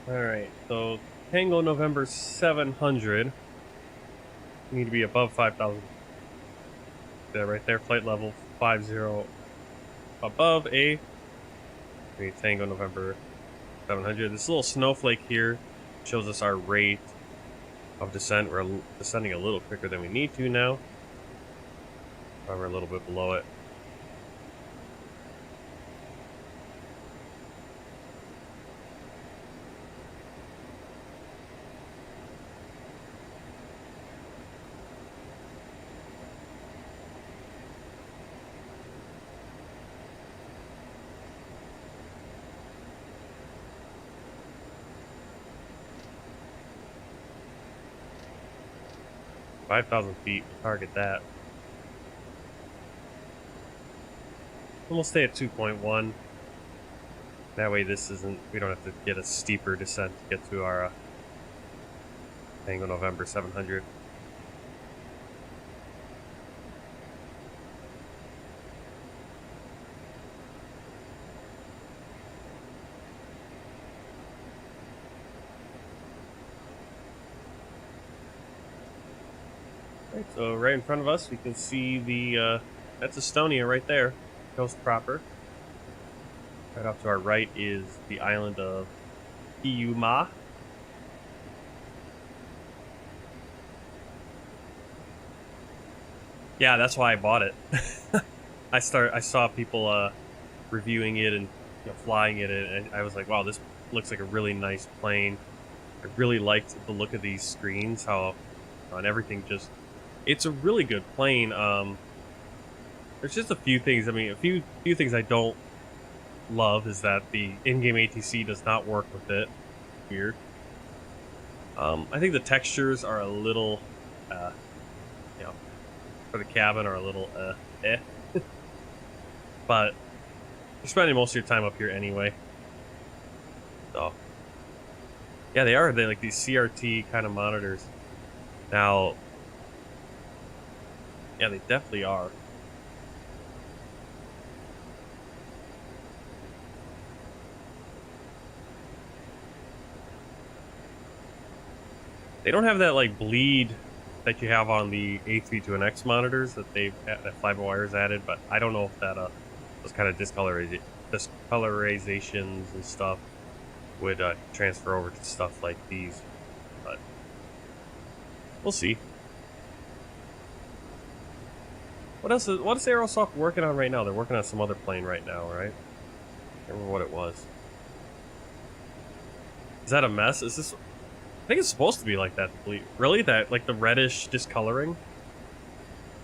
Alright, so Tango November 700. We need to be above 5,000. There, right there, flight level 50. Above A. Tango November 700. This little snowflake here shows us our rate. of descent. We're descending a little quicker than we need to now. We're a little bit below it. "5,000 feet, we'll target that." And we'll stay at 2.1. That way this isn't, we don't have to get a steeper descent to get to our Tango November 700. Right, so right in front of us we can see the, that's Estonia right there, coast proper. Right off to our right is the island of Hiiumaa. Yeah, that's why I bought it. I saw people reviewing it and flying it, and I was like, wow, this looks like a really nice plane. I really liked the look of these screens, how and everything just. It's a really good plane. There's just a few things. I mean, a few things I don't love is that the in-game ATC does not work with it. Weird. I think the textures are a little, for the cabin are a little, but you're spending most of your time up here anyway. So, yeah, they are. They like these CRT kind of monitors. Now, yeah, they definitely are. They don't have that like bleed that you have on the A3 to an X monitors that that Fly-by-Wire's added, but I don't know if that those kind of discolorizations and stuff would transfer over to stuff like these, but we'll see. What is Aerosoft working on right now? They're working on some other plane right now, right? I can't remember what it was. Is that a mess? Is this? I think it's supposed to be like that. Really? That like the reddish discoloring?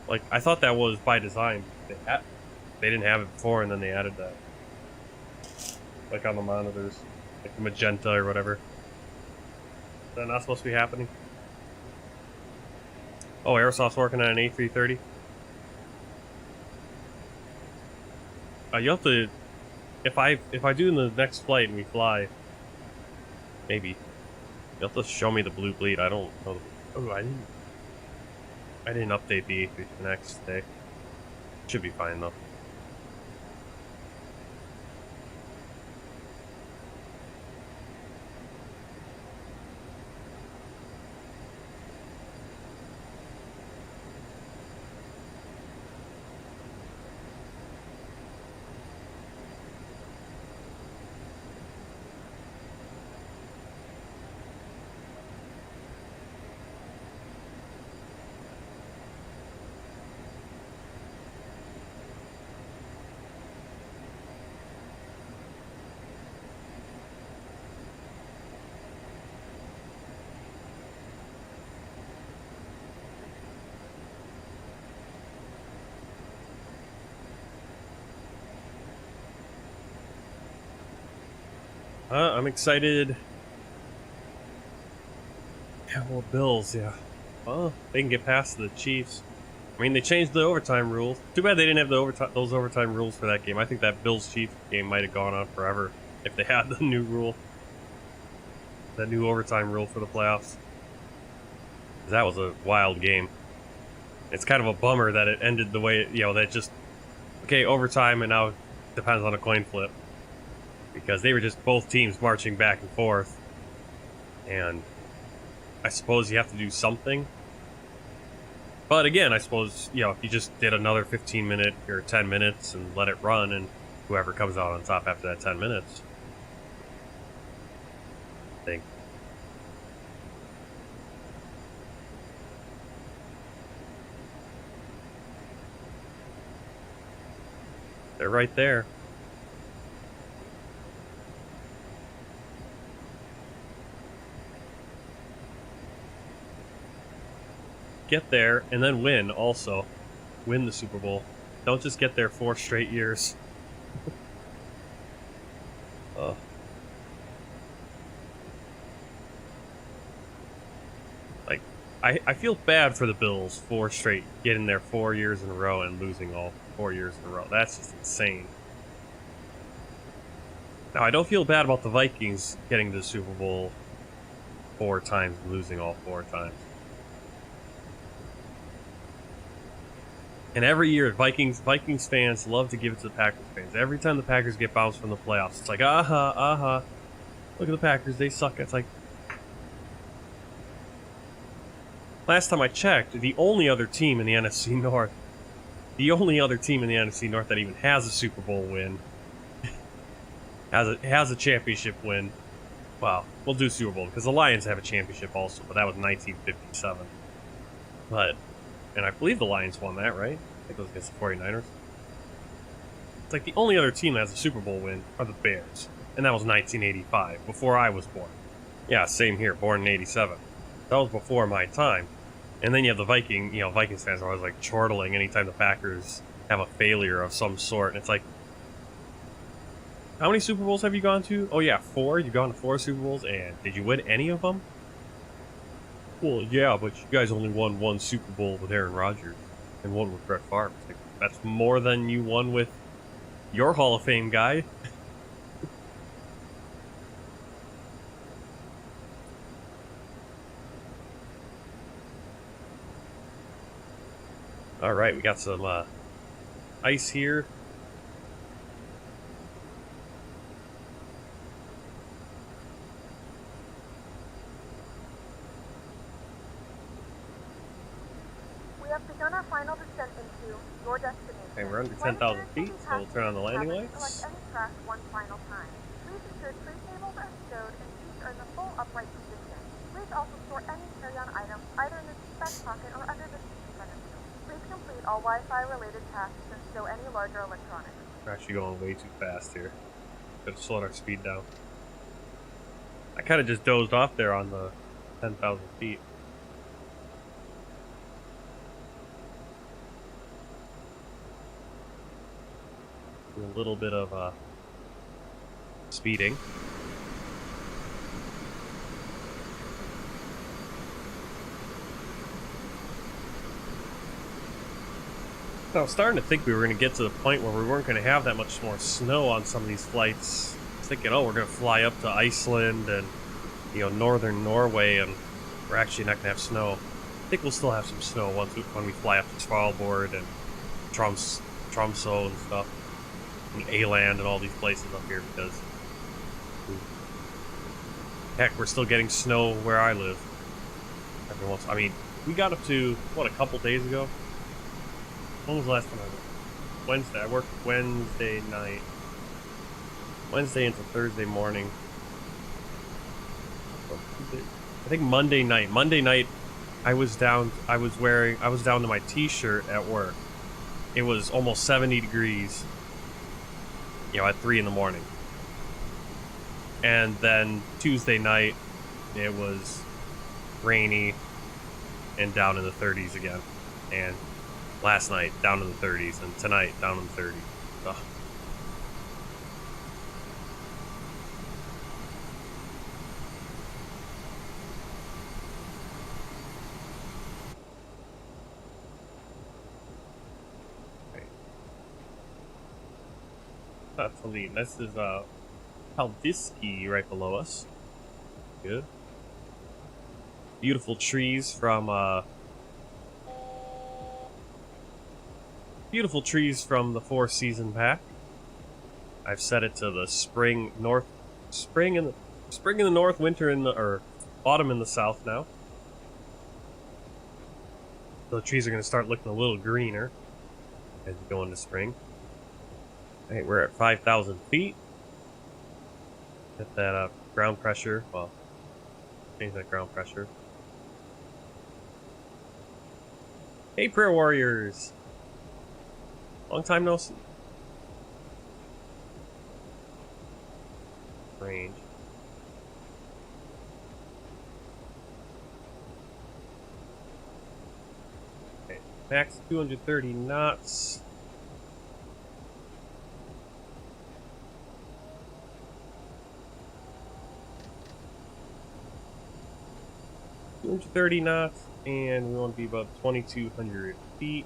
Like I thought that was by design. They didn't have it before, and then they added that. Like on the monitors, like the magenta or whatever. Is that not supposed to be happening? Oh, Aerosoft's working on an A330. You have to, if I do the next flight and we fly, maybe you have to show me the blue bleed. I don't know. Oh, I didn't update the A3 the next day. Should be fine though. I'm excited. Yeah, well, Bills, yeah. Well, they can get past the Chiefs. I mean, they changed the overtime rules. Too bad they didn't have those overtime rules for that game. I think that Bills-Chiefs game might have gone on forever if they had the new rule. That new overtime rule for the playoffs. That was a wild game. It's kind of a bummer that it ended the way, that just, okay, overtime and now it depends on a coin flip. Because they were just both teams marching back and forth. And I suppose you have to do something. But again, I suppose, if you just did another 15-minute or 10 minutes and let it run, and whoever comes out on top after that 10 minutes. I think. They're right there. Get there and then win also. Win the Super Bowl. Don't just get there 4 straight years. Like, I feel bad for the Bills getting there 4 years in a row and losing all 4 years in a row. That's just insane. Now, I don't feel bad about the Vikings getting to the Super Bowl 4 times and losing all 4 times. And every year, Vikings fans love to give it to the Packers fans. Every time the Packers get bounced from the playoffs, it's like, look at the Packers, they suck. It's like, last time I checked, the only other team in the NFC North that even has a Super Bowl win, has a championship win. Well, we'll do Super Bowl because the Lions have a championship also, but that was 1957. And I believe the Lions won that, right? I think it was against the 49ers. It's like the only other team that has a Super Bowl win are the Bears. And that was 1985, before I was born. Yeah, same here, born in 87. That was before my time. And then you have the Vikings fans are always like chortling anytime the Packers have a failure of some sort. And it's like, how many Super Bowls have you gone to? Oh yeah, 4. You've gone to 4 Super Bowls, and did you win any of them? Well, yeah, but you guys only won 1 Super Bowl with Aaron Rodgers and 1 with Brett Favre. Like, that's more than you won with your Hall of Fame guy. All right, we got some ice here. We have begun our final descent into your destination. Okay, we're under 10,000 feet, so we'll turn on the landing lights. Select any track one final time. Please ensure tray tables are stowed and seats are in the full upright position. Please also store any carry-on items either in the back pocket or under the seat in front of you. Please complete all Wi-Fi related tasks and stow any larger electronics. We're actually going way too fast here. Gotta slow our speed down. I kind of just dozed off there on the 10,000 feet. A little bit of speeding. I was starting to think we were going to get to the point where we weren't going to have that much more snow on some of these flights. I was thinking, oh, we're going to fly up to Iceland and, northern Norway, and we're actually not going to have snow. I think we'll still have some snow when we fly up to Svalbard and Tromsø and stuff. And Åland and all these places up here, because heck, we're still getting snow where I live. Every once, I mean, we got up to a couple days ago. When was the last time I worked? Wednesday. I worked Wednesday night. Wednesday into Thursday morning. I think Monday night. Monday night, I was down to my t-shirt at work. It was almost 70 degrees. At 3 in the morning. And then Tuesday night, it was rainy and down in the 30s again. And last night, down in the 30s. And tonight, down in the 30s. Ugh. Tallinn. This is Paldiski right below us. Good. Beautiful trees from the 4-season pack. I've set it to the spring in the north, winter in the or autumn in the south now. So the trees are going to start looking a little greener as we go into spring. Alright, we're at 5,000 feet. Get that ground pressure. Well, change that ground pressure. Hey, Prayer Warriors! Long time no see. range. Okay, max 230 knots. .230 knots, and we want to be above 2,200 feet.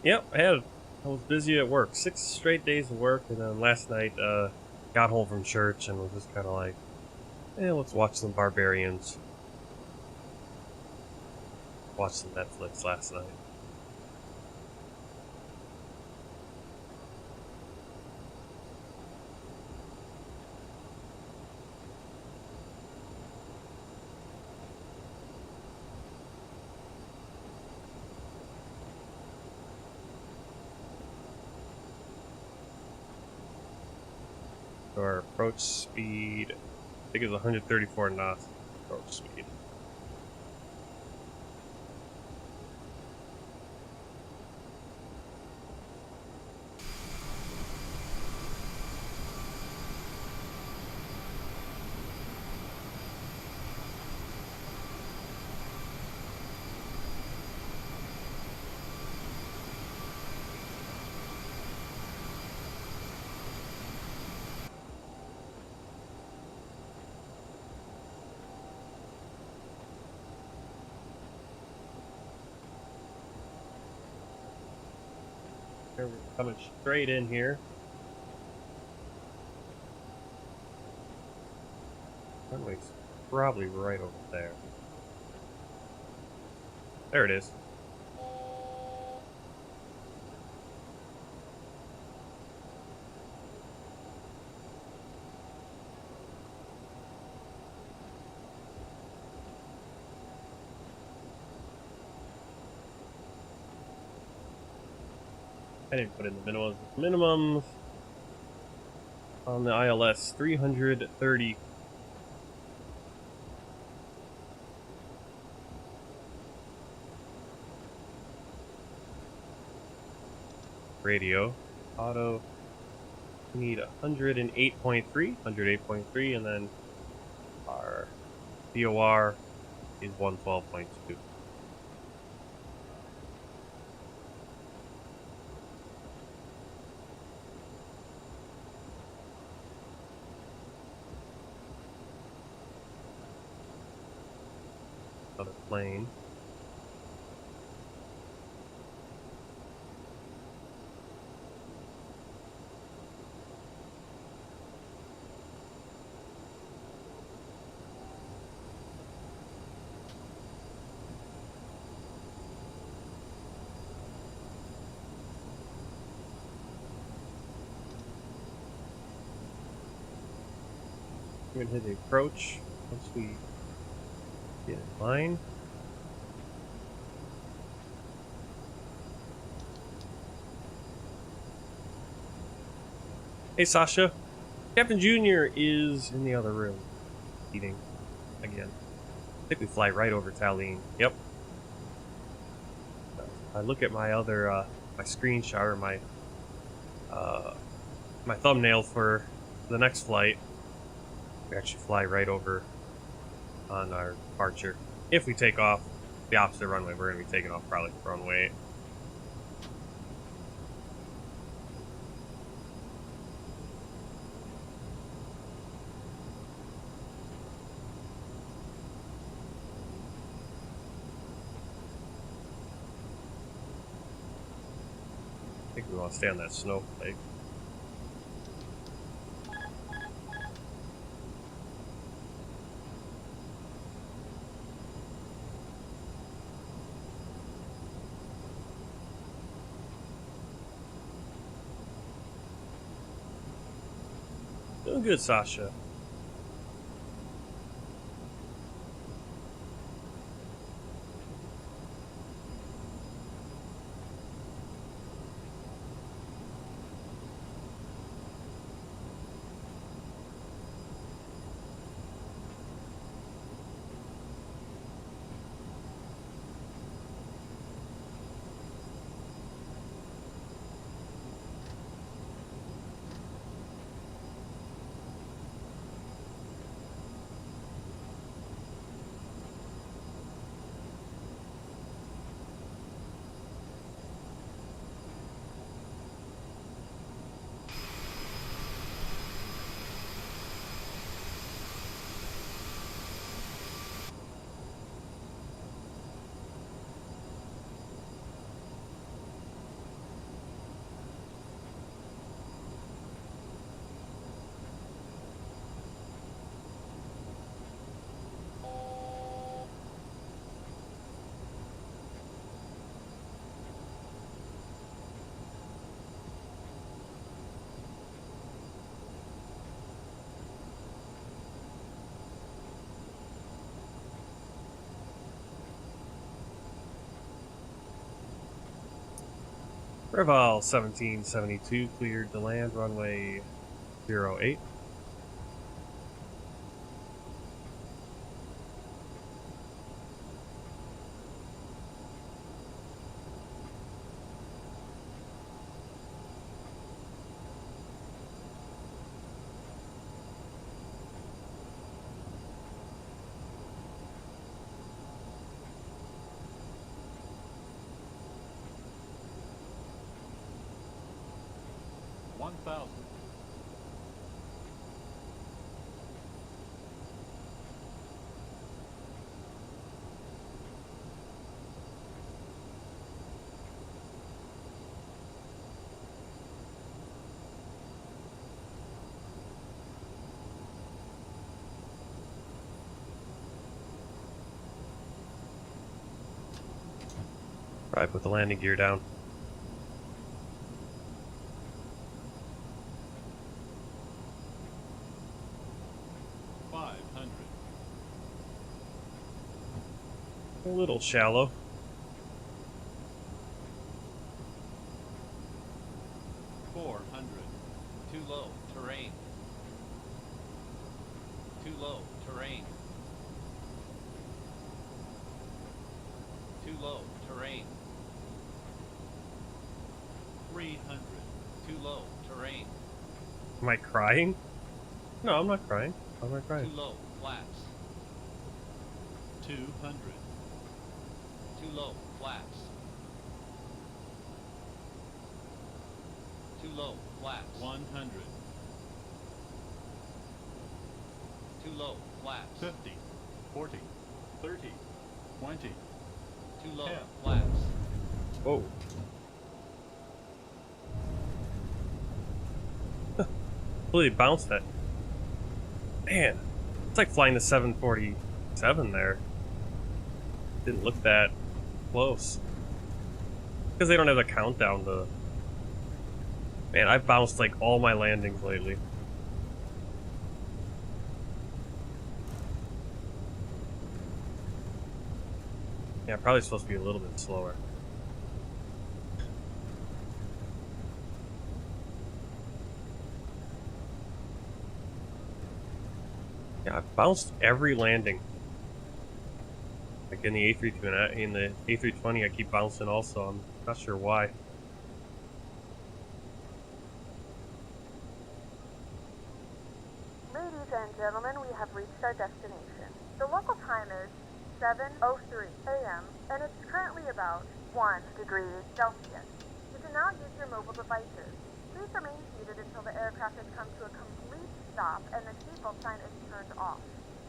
Yep, I was busy at work. 6 straight days of work, and then last night, got home from church and was just kind of like, let's watch some Barbarians. Watched some Netflix last night. So our approach speed, I think it's 134 knots approach speed. We're coming straight in here. Runway's probably right over there. There it is. I didn't put in the minimums. Minimums on the ILS 330. Radio. Auto. We need 108.3. 108.3, and then our DOR is 112.2. Another plane. We're gonna hit the approach once we get in line. Hey Sasha, Captain Junior is in the other room, eating again. I think we fly right over Tallinn. Yep. I look at my other, my screenshot or my thumbnail for the next flight. We actually fly right over on our departure. If we take off the opposite runway, we're going to be taking off probably runway 8. I think we want to stay on that snowflake. Doing good, Sasha. Peripherals 1772 cleared to land, runway 08. Probably put the landing gear down. A little shallow. Too low, terrain. Too low, terrain. Too low, terrain. 300. Too low, terrain. Am I crying? No, I'm not crying. How am I crying? Too low, flaps. 200. Too low, flaps. Too low, flaps. 100. Too low, flaps. 50, 40, 30, 20. Too low, 10. Flaps. Whoa. Really bounced that. Man, it's like flying the 747 there. Didn't look that close. Because they don't have the countdown to... Man, I've bounced like all my landings lately. Yeah, probably supposed to be a little bit slower. Yeah, I've bounced every landing. Like in the A32 and in the A320 I keep bouncing also. I'm not sure why. Ladies and gentlemen, we have reached our destination. The local time is 7:03 a.m. and it's currently about 1 degree Celsius. You can now use your mobile devices. Please remain seated until the aircraft has come to a complete stop and the seatbelt sign is turned off.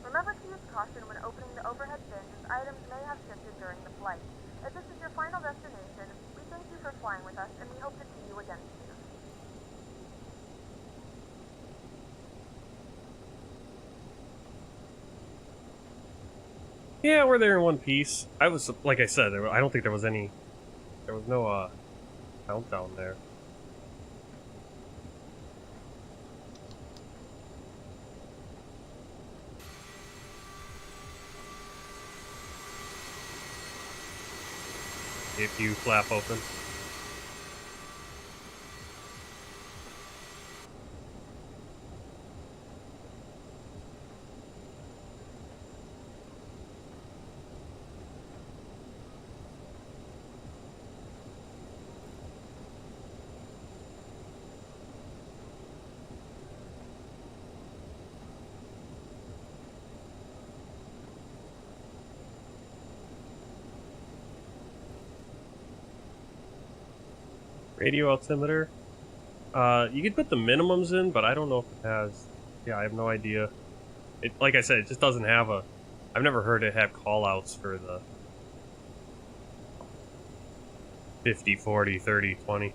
Remember to use caution when opening the overhead bins as items may have shifted during the flight. As this is your final destination, we thank you for flying with us and we hope to see you again soon. Yeah, we're there in one piece. I was, like I said, I don't think there was any... There was no, countdown there. If you flap open. Radio altimeter. You could put the minimums in, but I don't know if it has... Yeah, I have no idea. It, like I said, it just doesn't have a... I've never heard it have callouts for the 50, 40, 30, 20.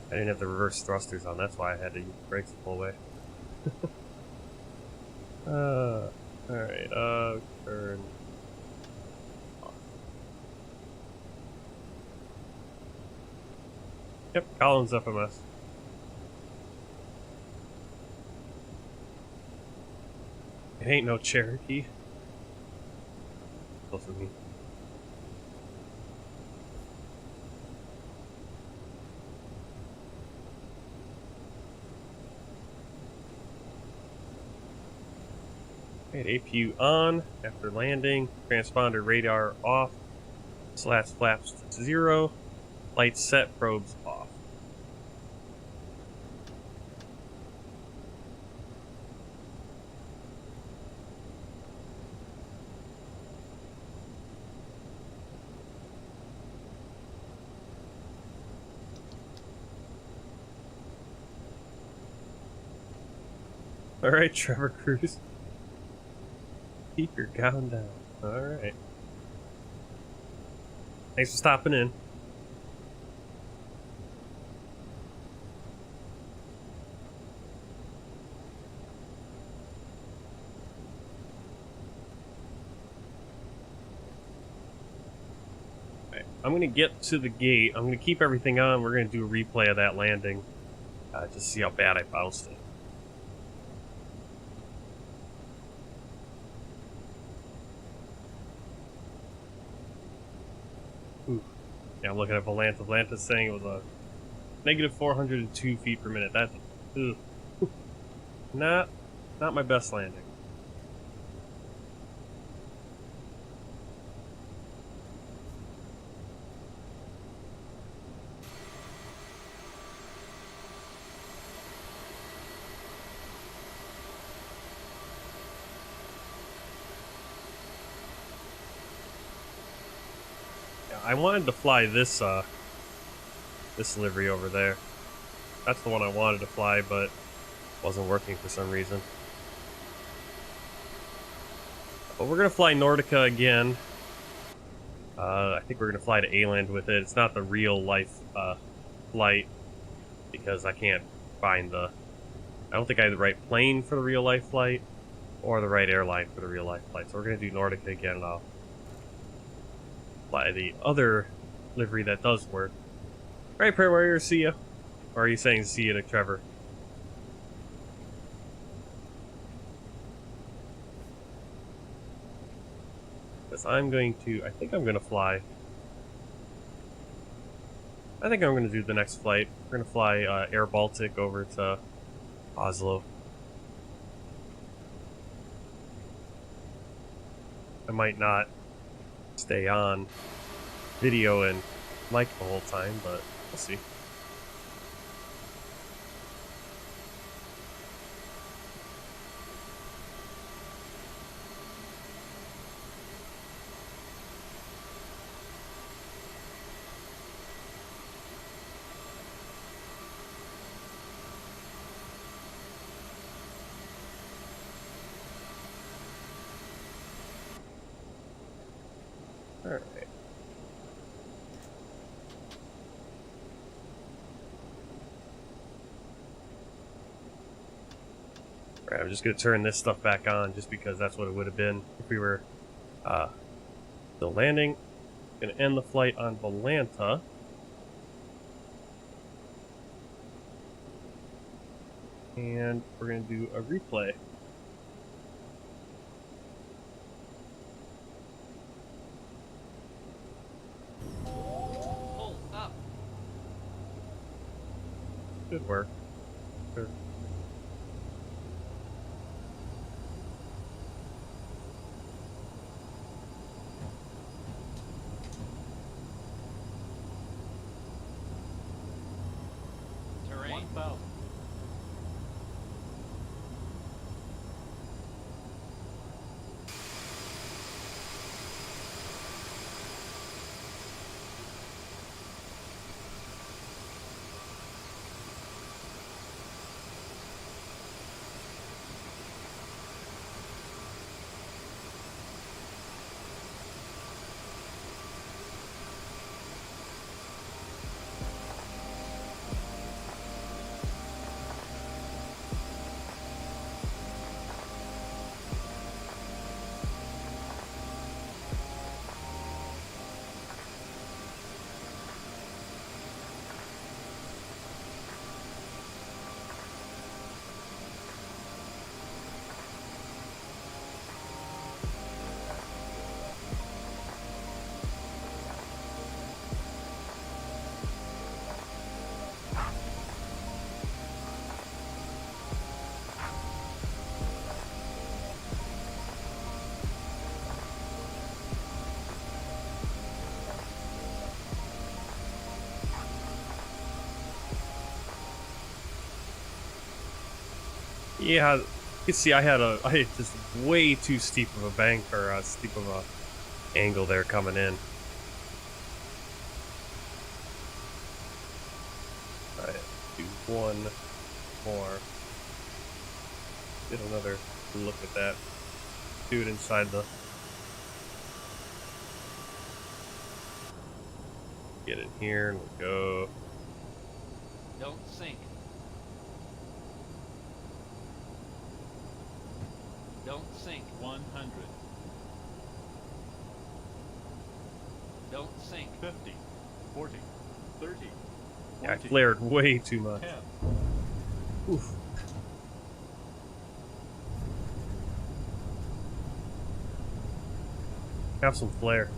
I didn't have the reverse thrusters on, that's why I had to use brakes the whole way. Alright, turn. Yep, Collins FMS. It ain't no Cherokee. Close to me. Alright, APU on after landing. Transponder radar off. Slash flaps to 0. Light set probes off. Alright, Trevor Cruz. Keep your gown down. Alright. Thanks for stopping in. Alright, I'm gonna get to the gate. I'm gonna keep everything on. We're gonna do a replay of that landing. Just see how bad I bounced it. Ooh. Yeah, I'm looking at Volanta. Volanta's saying it was a negative 402 feet per minute. That's not my best landing. I wanted to fly this this livery over there. That's the one I wanted to fly, but it wasn't working for some reason. But we're gonna fly Nordica again. I think we're gonna fly to A-Land with it. It's not the real life flight because I can't find the. I don't think I have the right plane for the real life flight or the right airline for the real life flight. So we're gonna do Nordica again, and I'll fly the other livery that does work. Alright, Prayer Warrior, see ya. Or are you saying see ya to Trevor? Because I'm going to, I think I'm going to fly. I think I'm going to do the next flight. We're going to fly Air Baltic over to Oslo. I might not stay on video and mic the whole time, but we'll see. Alright. Alright, I'm just going to turn this stuff back on just because that's what it would have been if we were still landing. Going to end the flight on Volanta. And we're going to do a replay. Pull up. Good work. Good. Terrain. 1,000. Yeah, you can see I had just way too steep of a bank or steep of a angle there coming in. All right, do one more. Get another look at that. Do it inside the. Get in here and we'll go. Don't sink. Don't sink. 100, Don't sink. 50, 40, 30, Yeah, I 20, flared way too much. 10. Oof. Have some flare.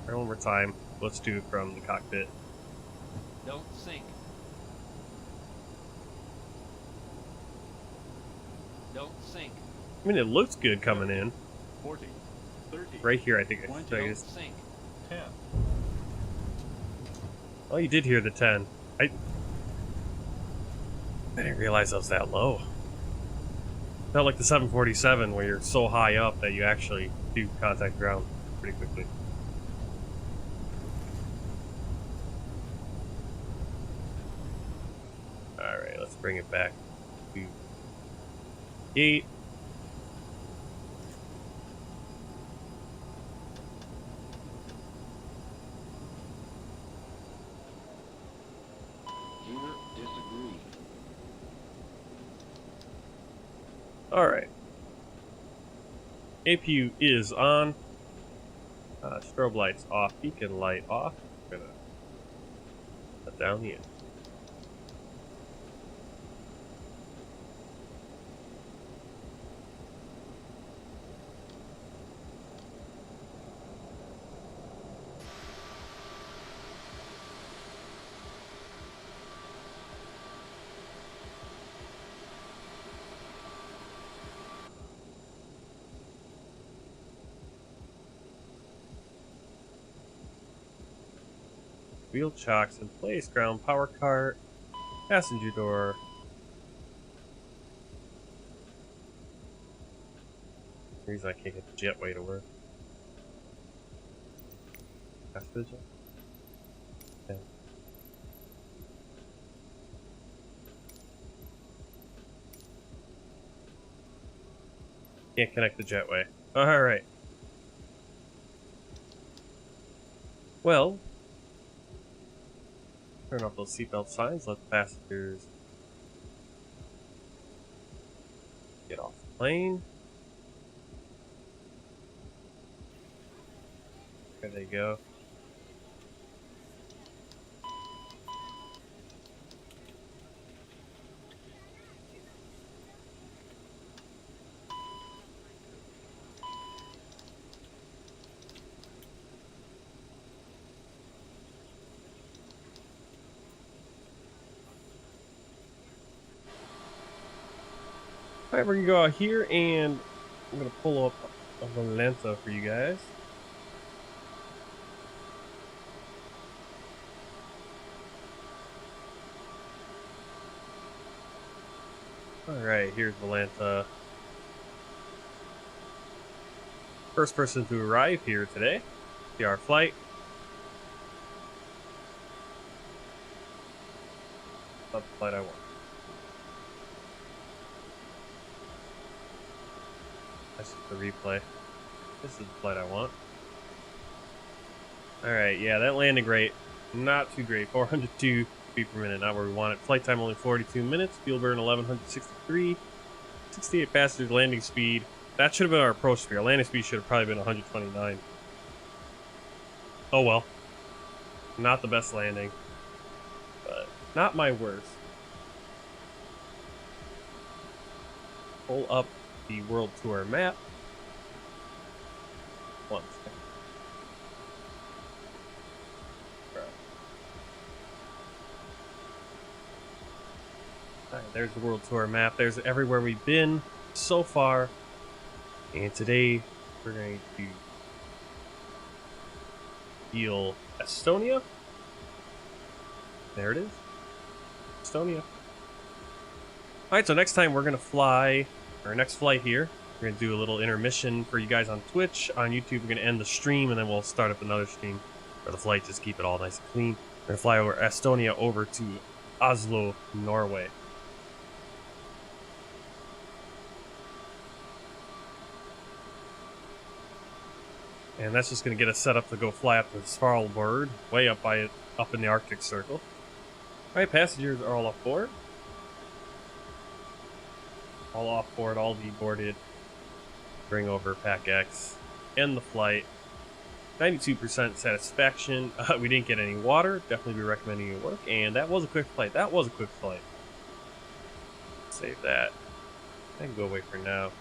All right, one more time. Let's do it from the cockpit. Don't sink. Don't sink. I mean, it looks good coming in. 40, 30, Right here, I think I 20, should I Don't just. sink. 10. Oh, you did hear the 10. I didn't realize I was that low. Felt like the 747 where you're so high up that you actually do contact ground pretty quickly. Alright, let's bring it back to gate. Here, disagree. Alright. APU is on. Strobe lights off. Beacon light off. We're gonna shut down the engine. Wheel chocks in place. Ground power cart. Passenger door. Reason I can't get the jetway to work. Passenger jet? Yeah. Can't connect the jetway. Alright. Well, turn off those seatbelt signs, let the passengers get off the plane. There they go. Alright, we're gonna go out here and I'm gonna pull up a Valenta for you guys. Alright, here's Valenta. First person to arrive here today. See our flight. Not the flight I want. That's just the replay. This is the flight I want. Alright, yeah, that landing rate, not too great. 402 feet per minute, not where we want it. Flight time only 42 minutes. Fuel burn 1163. 68 passengers landing speed. That should have been our approach speed. Our landing speed should have probably been 129. Oh well. Not the best landing. But not my worst. Pull up the world tour map. One second. Alright, there's the world tour map. There's everywhere we've been so far. And today we're going to heal Estonia. There it is. Estonia. Alright, so next time we're going to fly our next flight here. We're going to do a little intermission for you guys on Twitch. On YouTube, we're going to end the stream, and then we'll start up another stream for the flight. Just keep it all nice and clean. We're going to fly over Estonia over to Oslo, Norway. And that's just going to get us set up to go fly up to Svalbard, way up up in the Arctic Circle. Alright, passengers are all off board. All off board, all deboarded. Bring over Pack X. End the flight. 92% satisfaction. We didn't get any water. Definitely be recommending your work. And that was a quick flight. That was a quick flight. Save that. I can go away for now.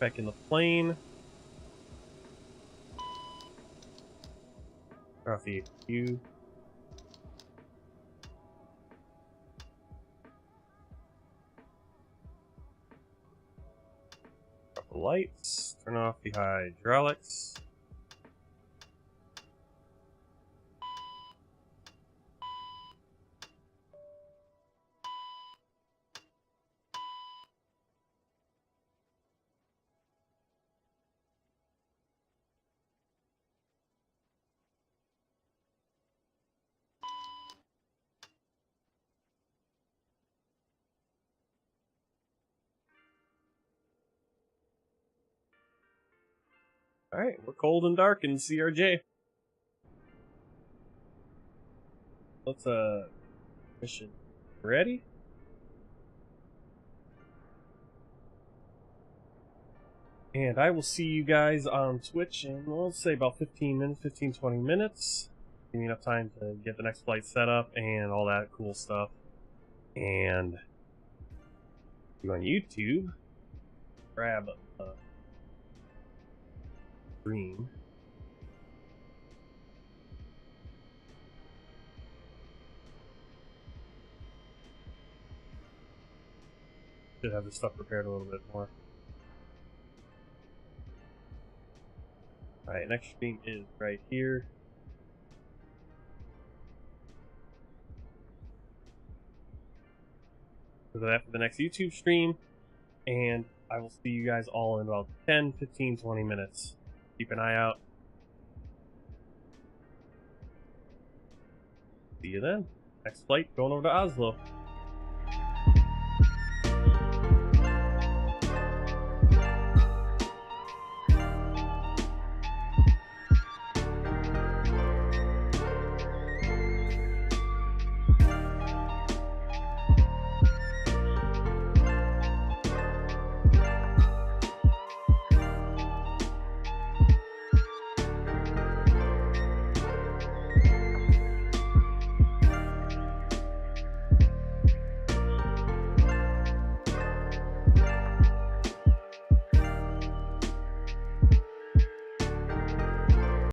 Back in the plane. Off the HQ. Off the lights. Turn off the hydraulics. Alright, we're cold and dark in CRJ. Let's, mission ready? And I will see you guys on Twitch in, well, let's say about 15 minutes, 15-20 minutes. Give me enough time to get the next flight set up and all that cool stuff. And you on YouTube, grab a stream. Should have this stuff prepared a little bit more. Alright, next stream is right here. So that for the next YouTube stream. And I will see you guys all in about 10, 15, 20 minutes. Keep an eye out. See you then. Next flight going over to Oslo.